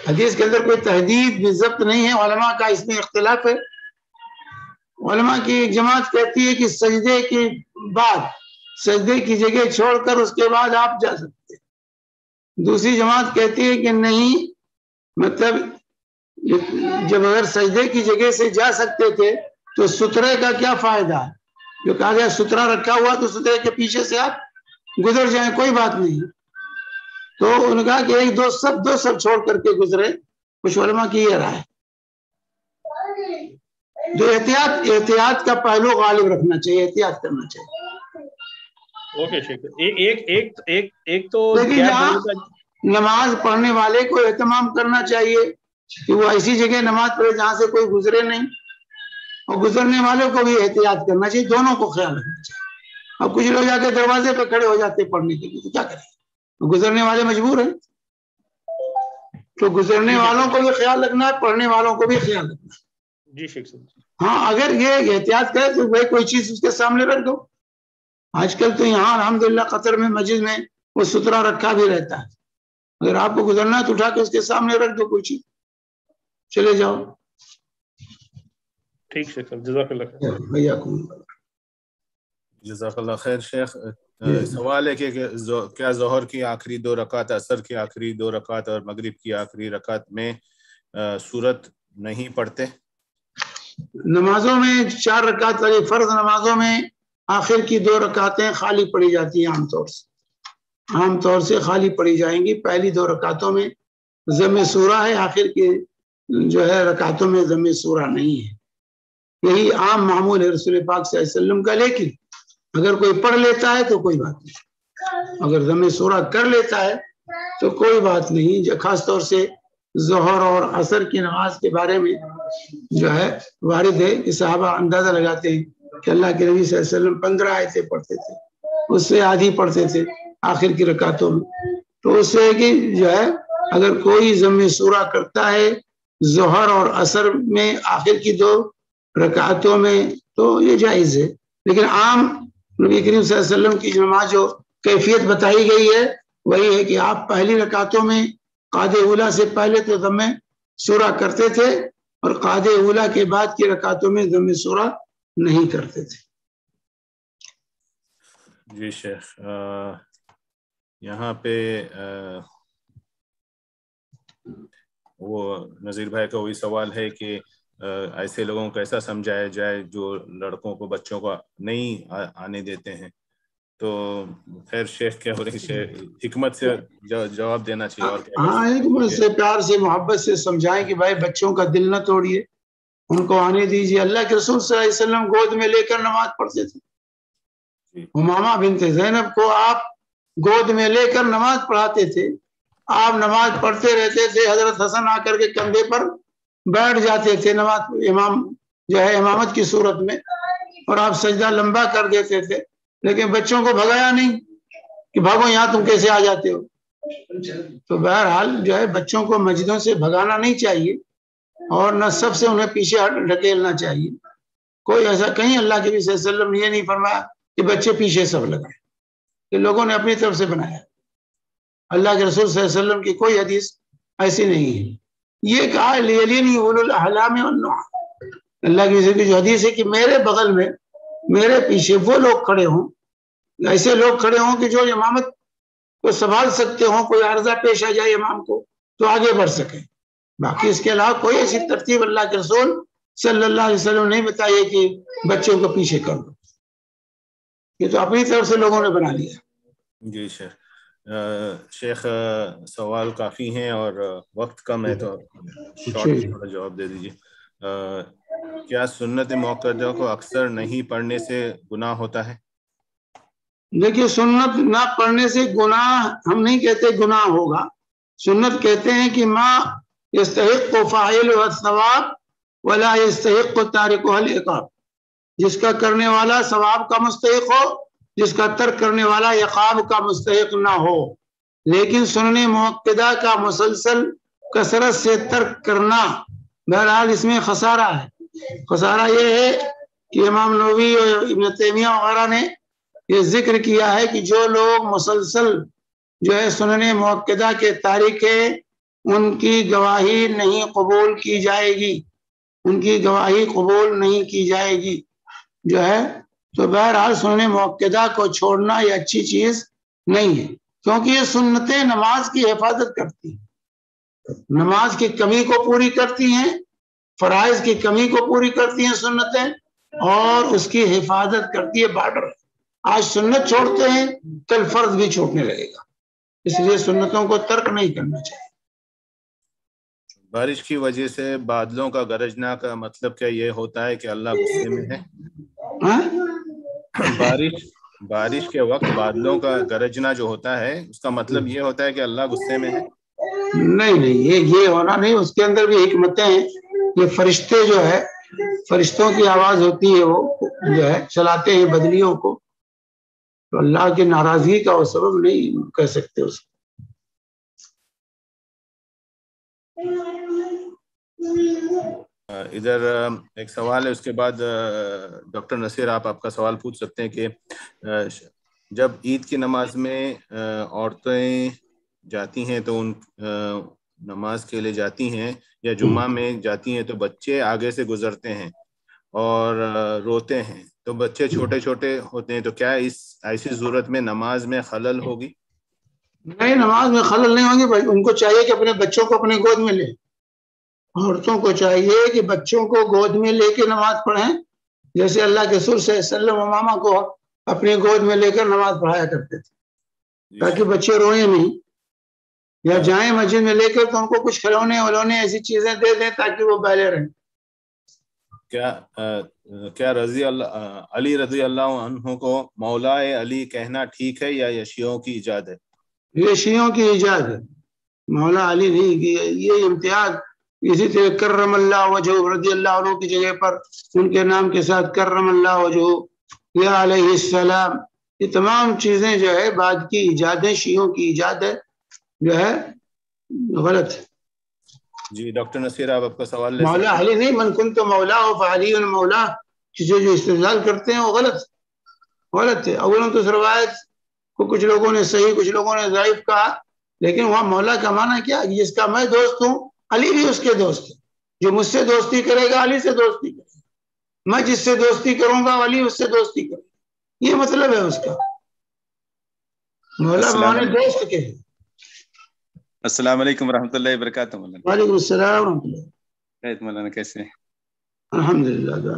حدیث کے اندر کوئی تحدید بالضبط نہیں ہے، علماء کا اس میں اختلاف ہے۔ علماء کی ایک جماعت کہتی ہے کہ سجدے کے بعد، سجدے کی جگہ چھوڑ کر اس کے بعد آپ جا سکتے ہیں۔ دوسری جماعت کہتی ہے کہ نہیں، مطلب جب اگر سجدے کی جگہ سے جا سکتے تھے تو سترے کا کیا فائدہ ہے، جو کہا گیا سترہ رکھا ہوا تو سترے کے پیچھے سے آپ گزر جائیں، کوئی بات نہیں۔ تو انہوں نے کہا کہ ایک دو سب چھوڑ کر کے گزرے، کچھ علماء کی یہ رائے، جو احتیاط کا پہلو غالب رکھنا چاہیے، احتیاط کرنا چاہیے۔ اوکے شیخ، ایک تو نماز پڑھنے والے کو اہتمام کرنا چاہیے کہ وہ ایسی جگہ نماز پڑھے جہاں سے کوئی گزرے نہیں، اور گزرنے والوں کو بھی احتیاط کرنا چاہیے، دونوں کو خیال رکھنا چاہیے۔ اب کچھ لوگ جا کے دروازے پہ کھڑے ہو جاتے پڑھنے کے لیے، تو کیا کریں، گزرنے والے مجبور ہیں، تو گزرنے والوں کو بھی خیال رکھنا ہے، پڑھنے والوں کو بھی خیال رکھنا ہے۔ جی شیخ صاحب۔ ہاں اگر یہ احتیاط کرے تو بھائی کوئی چیز اس کے سامنے رکھ دو۔ آج کل تو یہاں الحمدللہ قطر میں مسجد میں وہ سترہ رکھا بھی رہتا ہے، اگر آپ کو گزرنا ہے تو اٹھا کے اس کے سامنے رکھ دو کوئی چیز، چلے جاؤ۔ ٹھیک شیخ صاحب، جزاک اللہ خیر۔ بھیا جزاک اللہ خیر شیخ۔ سوال ہے کہ کیا ظہر کی آخری 2 رکعت، عصر کی آخری 2 رکعت اور مغرب کی آخری رکعت میں سورت نہیں پڑھتے؟ نمازوں میں 4 رکعت والی فرض نمازوں میں آخر کی 2 رکعتیں خالی پڑھی جاتی ہیں، عام طور سے خالی پڑھی جائیں گی۔ پہلی 2 رکعتوں میں ضم سورہ ہے، آخر کی جو ہے رکعتوں میں ضم سورہ نہیں ہے، یہی عام معمول ہے رسول پاک صلی اللہ علیہ وسلم کا۔ لیکن اگر کوئی پڑھ لیتا ہے تو کوئی بات نہیں، اگر ضم سورہ کر لیتا ہے تو کوئی بات نہیں۔ خاص طور سے ظہر اور عصر کی نماز کے بارے میں جو ہے وارد ہے کہ صحابہ اندازہ لگاتے ہیں کہ اللہ کے نبی صلی اللہ علیہ وسلم 15 آیتیں پڑھتے تھے، اس سے آدھی پڑھتے تھے آخر کی رکعتوں میں، تو اس سے کہ جو ہے اگر کوئی ضم سورہ کرتا ہے ظہر اور عصر میں آخر کی 2 رکعتوں میں تو یہ جائز ہے، لیکن عام نبی کریم صلی اللہ علیہ وسلم کی نماز جو کیفیت بتائی گئی ہے وہی ہے کہ آپ پہلی رکعتوں میں قعدہ اولیٰ سے پہلے تو ضم سورہ کرتے تھے اور قعدہ اولیٰ کے بعد کی رکعتوں میں ضم سورہ نہیں کرتے تھے۔ جی شیخ، یہاں پہ وہ نذیر بھائی کا وہی سوال ہے کہ ایسے لوگوں کو ایسا سمجھایا جائے جو لڑکوں کو بچوں کو نہیں آنے دیتے ہیں، تو خیر شیخ کیا ہو رہی ہے، حکمت سے جواب دینا چاہیے اور کیا؟ ہاں، حکمت سے پیار سے محبت سے سمجھائیں کہ بھائی بچوں کا دل نہ توڑیے، ان کو آنے دیجیے۔ اللہ کے رسول صلی اللہ علیہ وسلم گود میں لے کر نماز پڑھتے تھے۔ امامہ بنت زینب کو آپ گود میں لے کر نماز پڑھاتے تھے، آپ نماز پڑھتے رہتے تھے، حضرت حسن آ کر کے کندھے پر بیٹھ جاتے تھے نماز امام جو ہے امامت کی صورت میں، اور آپ سجدہ لمبا کر دیتے تھے، لیکن بچوں کو بھگایا نہیں کہ بھاگو یہاں تم کیسے آ جاتے ہو۔ تو بہرحال جو ہے بچوں کو مسجدوں سے بھگانا نہیں چاہیے اور نہ سب سے انہیں پیچھے ڈھکیلنا چاہیے۔ کوئی ایسا کہیں اللہ کے نبی صلی اللہ علیہ وسلم نے یہ نہیں فرمایا کہ بچے پیچھے سب لگائیں، کہ لوگوں نے اپنی طرف سے بنایا۔ اللہ کے رسول صلی اللہ علیہ وسلم کی کوئی حدیث ایسی نہیں ہے۔ یہ کہا لیلینی اولو الاحلام والنہی، اللہ کی جو حدیث ہے کہ میرے بغل میں میرے پیچھے وہ لوگ کھڑے ہوں، ایسے لوگ کھڑے ہوں کہ جو امامت کو سنبھال سکتے ہوں، کوئی عرضہ پیش آ جائے امام کو تو آگے بڑھ سکے۔ باقی اس کے علاوہ کوئی ایسی ترتیب اللہ کے رسول صلی اللہ علیہ وسلم نہیں بتائی کہ بچوں کو پیچھے کر دو، یہ تو اپنی طرف سے لوگوں نے بنا لیا۔ جی شیخ، شیخ سوال کافی ہیں اور وقت کم ہے تو شارٹ تھوڑا جواب دے دیجیے۔ کیا سنت موقدہ کو اکثر نہیں پڑھنے سے گناہ ہوتا ہے؟ دیکھیے، سنت نہ پڑھنے سے گناہ ہم نہیں کہتے گناہ ہوگا، سنت کہتے ہیں کہ ما یستحق فاعلہ الثواب ولا یستحق تارکہ العقاب، جس کا کرنے والا ثواب کا مستحق ہو، جس کا ترک کرنے والا عقاب کا مستحق نہ ہو۔ لیکن سنن موقدہ کا مسلسل کثرت سے ترک کرنا بہرحال اس میں خسارہ ہے۔ خسارہ یہ ہے کہ امام نووی اور ابن تیمیہ وغیرہ نے یہ ذکر کیا ہے کہ جو لوگ مسلسل جو ہے سنن موقدہ کے تارک ہیں ان کی گواہی نہیں قبول کی جائے گی، ان کی گواہی قبول نہیں کی جائے گی جو ہے۔ تو بہرحال سنن موقدہ کو چھوڑنا یہ اچھی چیز نہیں ہے، کیونکہ یہ سنتیں نماز کی حفاظت کرتی ہیں، نماز کی کمی کو پوری کرتی ہیں، فرائض کی کمی کو پوری کرتی ہیں سنتیں، اور اس کی حفاظت کرتی ہے بارڈر۔ آج سنت چھوڑتے ہیں کل فرض بھی چھوڑنے لگے گا، اس لیے سنتوں کو ترک نہیں کرنا چاہیے۔ بارش کی وجہ سے بادلوں کا گرجنا کا مطلب کیا یہ ہوتا ہے کہ اللہ غصے میں ہے؟ بارش کے وقت بادلوں کا گرجنا جو ہوتا ہے اس کا مطلب یہ ہوتا ہے کہ اللہ غصے میں ہے؟ نہیں، یہ ہونا نہیں، اس کے اندر بھی حکمتیں ہیں۔ یہ فرشتے جو ہے، فرشتوں کی آواز ہوتی ہے، وہ جو ہے چلاتے ہیں بدلیوں کو، تو اللہ کی ناراضگی کا وہ سبب نہیں کہہ سکتے اس کو۔ ادھر ایک سوال ہے، اس کے بعد ڈاکٹر نصیر آپ کا سوال پوچھ سکتے ہیں کہ جب عید کی نماز میں عورتیں جاتی ہیں تو ان نماز کے لیے جاتی ہیں یا جمعہ میں جاتی ہیں تو بچے آگے سے گزرتے ہیں اور روتے ہیں، تو بچے چھوٹے چھوٹے ہوتے ہیں، تو کیا ایسی صورت میں نماز میں خلل ہوگی؟ نہیں، نماز میں خلل نہیں ہوگی بھائی، ان کو چاہیے کہ اپنے بچوں کو اپنے گود میں لیں۔ عورتوں کو چاہیے کہ بچوں کو گود میں لے کے نماز پڑھیں، جیسے اللہ کے رسول صلی اللہ علیہ وسلم امامہ کو اپنے گود میں لے کر نماز پڑھایا کرتے تھے، تاکہ بچے روئیں نہیں، یا جائیں مسجد میں لے کر تو ان کو کچھ کھلونے ولونے ایسی چیزیں دے دیں تاکہ وہ بہلے رہیں۔ کیا علی رضی اللہ عنہ کو مولا علی کہنا ٹھیک ہے یا یہ شیعوں کی ایجاد ہے؟ یہ شیعوں کی ایجاد ہے، مولا علی نہیں کی، یہ امتیاز اسی طرح کرم اللہ وجہ رضی اللہ عنہ کی جگہ پر ان کے نام کے ساتھ کرم اللہ وجہ یا علیہ السلام، یہ تمام چیزیں جو ہے بعد کی ایجادیں، شیعوں کی ایجاد ہے، جو ہے غلط ہے. جی ڈاکٹر نصیر آپ کا سوال لے مولا علی نہیں، من کنت مولا ہو فعلی مولا، چیزیں جو استدلال کرتے ہیں وہ غلط ہے. اولا تو اس روایت کو کچھ لوگوں نے صحیح کچھ لوگوں نے ضعیف کہا، لیکن وہاں مولا کا معنی کیا؟ جس کا میں دوست ہوں علی بھی اس کے دوست ہے. جو مجھ سے دوستی کرے گا علی سے دوستی کرے گا، میں جس سے دوستی کروں گا علی اس سے دوستی کرے گا. یہ مطلب ہے اس کا. مولا معنی دوست کے ہیں. السلام علیکم ورحمۃ اللہ وبرکاتہ. مولانا وعلیکم السلام ورحمۃ اللہ. مولانا کیسے ہیں؟ الحمدللہ.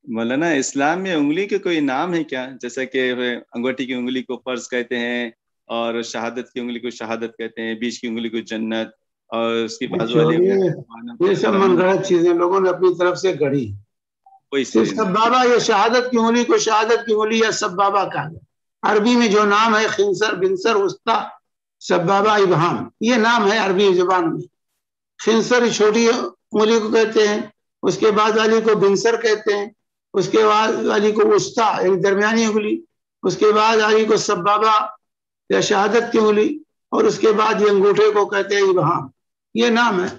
مولانا اسلام میں انگلی کے کوئی نام ہے کیا؟ جیسا کہ انگوٹھی کی انگلی کو فرض کہتے ہیں، اور شہادت کی انگلی کو شہادت کہتے ہیں، بیچ کی انگلی کو جنت، اور اس کی بازو والی یہ سب من گھڑت چیزیں لوگوں نے اپنی طرف سے گڑھی. سب بابا، یہ شہادت کی انگلی کو شہادت کی انگلی یا سب بابا کہا گیا. عربی میں جو نام ہے خنصر بنصر وسطی سب بابا ابہام، یہ نام ہے عربی زبان میں. خنصر چھوٹی انگلی کو کہتے ہیں، اس کے بعد والی کو بنصر کہتے ہیں، اس کے بعد والی کو وسطی یعنی درمیانی انگلی، اس کے بعد والی کو سبابہ یا شہادت کی انگلی، اور اس کے بعد یہ انگوٹھے کو کہتے ہیں ابہام. یہ نام ہے.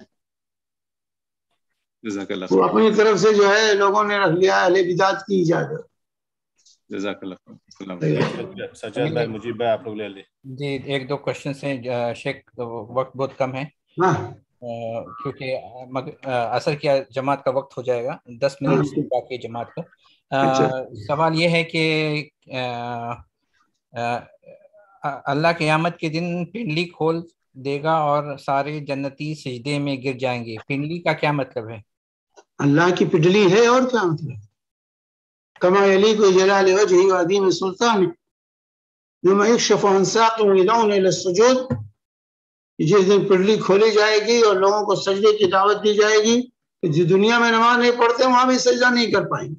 وہ اپنی طرف سے جو ہے لوگوں نے رکھ لیا اہل بدعت کی اجازت. جزاک اللہ. سجاد بھائی مجیب بھائی آپ لوگ لے لیں. جی ایک دو کوشچنس ہیں شیخ، وقت بہت کم ہے کیونکہ اثر کیا جماعت کا وقت ہو جائے گا، 10 منٹ باقی جماعت کو. سوال یہ ہے کہ اللہ قیامت کے دن پنڈلی کھول دے گا اور سارے جنتی سجدے میں گر جائیں گے. پنڈلی کا کیا مطلب ہے؟ اللہ کی پنڈلی ہے، اور کیا مطلب؟ کما یلیق بجلال وجهه وعظیم سلطان یوم یکشف عن ساق ويدعون الى السجود. جس دن پنڈلی کھولی جائے گی اور لوگوں کو سجدے کی دعوت دی جائے گی، جس دنیا میں نماز نہیں پڑھتے وہاں بھی سجدہ نہیں کر پائیں گے.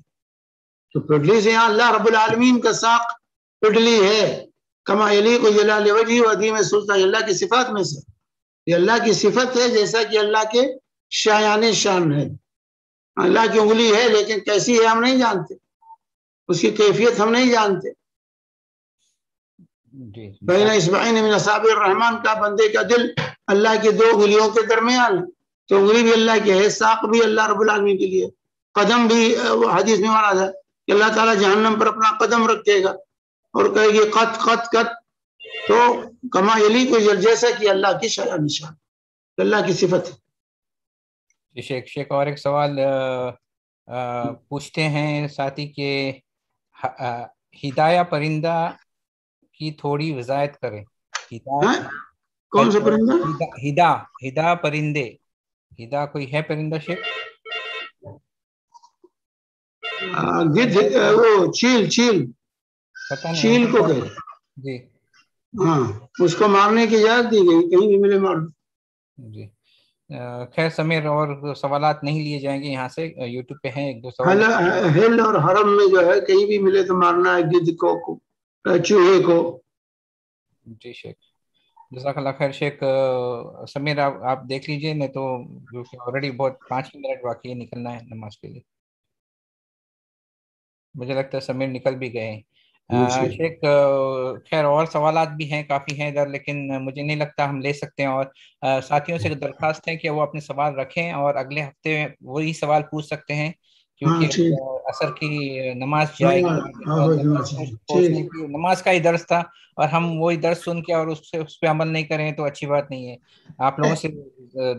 تو پنڈلی سے یہاں اللہ رب العالمین کا ساق پنڈلی ہے. کما یلیق بجلال وجهه وعظیم سلطان، اللہ کی صفات میں سے یہ اللہ کی صفت ہے، جیسا کہ اللہ کے شایان شان ہے. اللہ کی انگلی ہے لیکن کیسی ہے ہم نہیں جانتے، اس کی کیفیت ہم نہیں جانتے. بین اصبعین من اصابع الرحمن کا بندے کا دل اللہ کے دو انگلیوں کے درمیان ہے. تو انگلی بھی اللہ کی ہے، ساق بھی اللہ رب العالمین کے لیے، قدم بھی حدیث میں مراد ہے کہ اللہ تعالیٰ جہنم پر اپنا قدم رکھے گا اور کہے گی قط قط قط. تو کما یلیق جیسا کہ اللہ کی شایان شان، اللہ کی صفت ہے. شیخ اور ایک سوال پوچھتے ہیں ساتھی کہ ہدایہ پرندہ کی تھوڑی وضاحت کریں. کون سا پرندہ؟ ہدا پرندے، ہدا کوئی ہے پرندہ شیخ؟ وہ چیل کو کہتے جی. ہاں، اس کو مارنے کی اجازت دی گئی، کہیں بھی ملے مار. جی خیر سمیر، اور سوالات نہیں لیے جائیں گے یہاں سے، یوٹیوب پہ ہیں ایک دو سوال. ہل اور حرم میں جو ہے کہیں بھی ملے تو مارنا ہے، گدھ کو چوہے کو. جی شیخ جزاک اللہ خیر. شیخ سمیر آپ دیکھ لیجئے، نہیں تو آلریڈی بہت 5 منٹ باقی ہے نکلنا ہے نماز کے لیے. مجھے لگتا ہے سمیر نکل بھی گئے ہیں. شیخ خیر اور سوالات بھی ہیں، کافی ہیں ادھر، لیکن مجھے نہیں لگتا ہم لے سکتے ہیں. اور ساتھیوں سے درخواست ہے کہ وہ اپنے سوال رکھیں اور اگلے ہفتے وہی سوال پوچھ سکتے ہیں، کیونکہ عصر کی نماز جائے گی. نماز کا ہی درس تھا اور ہم وہی درس سن کے اور اس پہ عمل نہیں کریں تو اچھی بات نہیں ہے. آپ لوگوں سے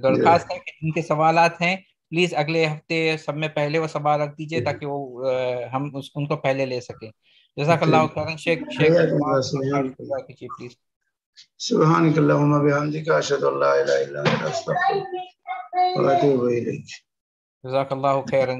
درخواست ہے کہ جن کے سوالات ہیں پلیز اگلے ہفتے سب میں پہلے وہ سوال رکھ دیجئے تاکہ وہ ہم ان کو پہلے لے سکیں. جزاک اللہ خیرا. شیخ پلیز. سبحانک اللہم بحمدک اشہد ان لا الہ الا انت استغفرک و اتوب الیک. جزاک اللہ خیرا.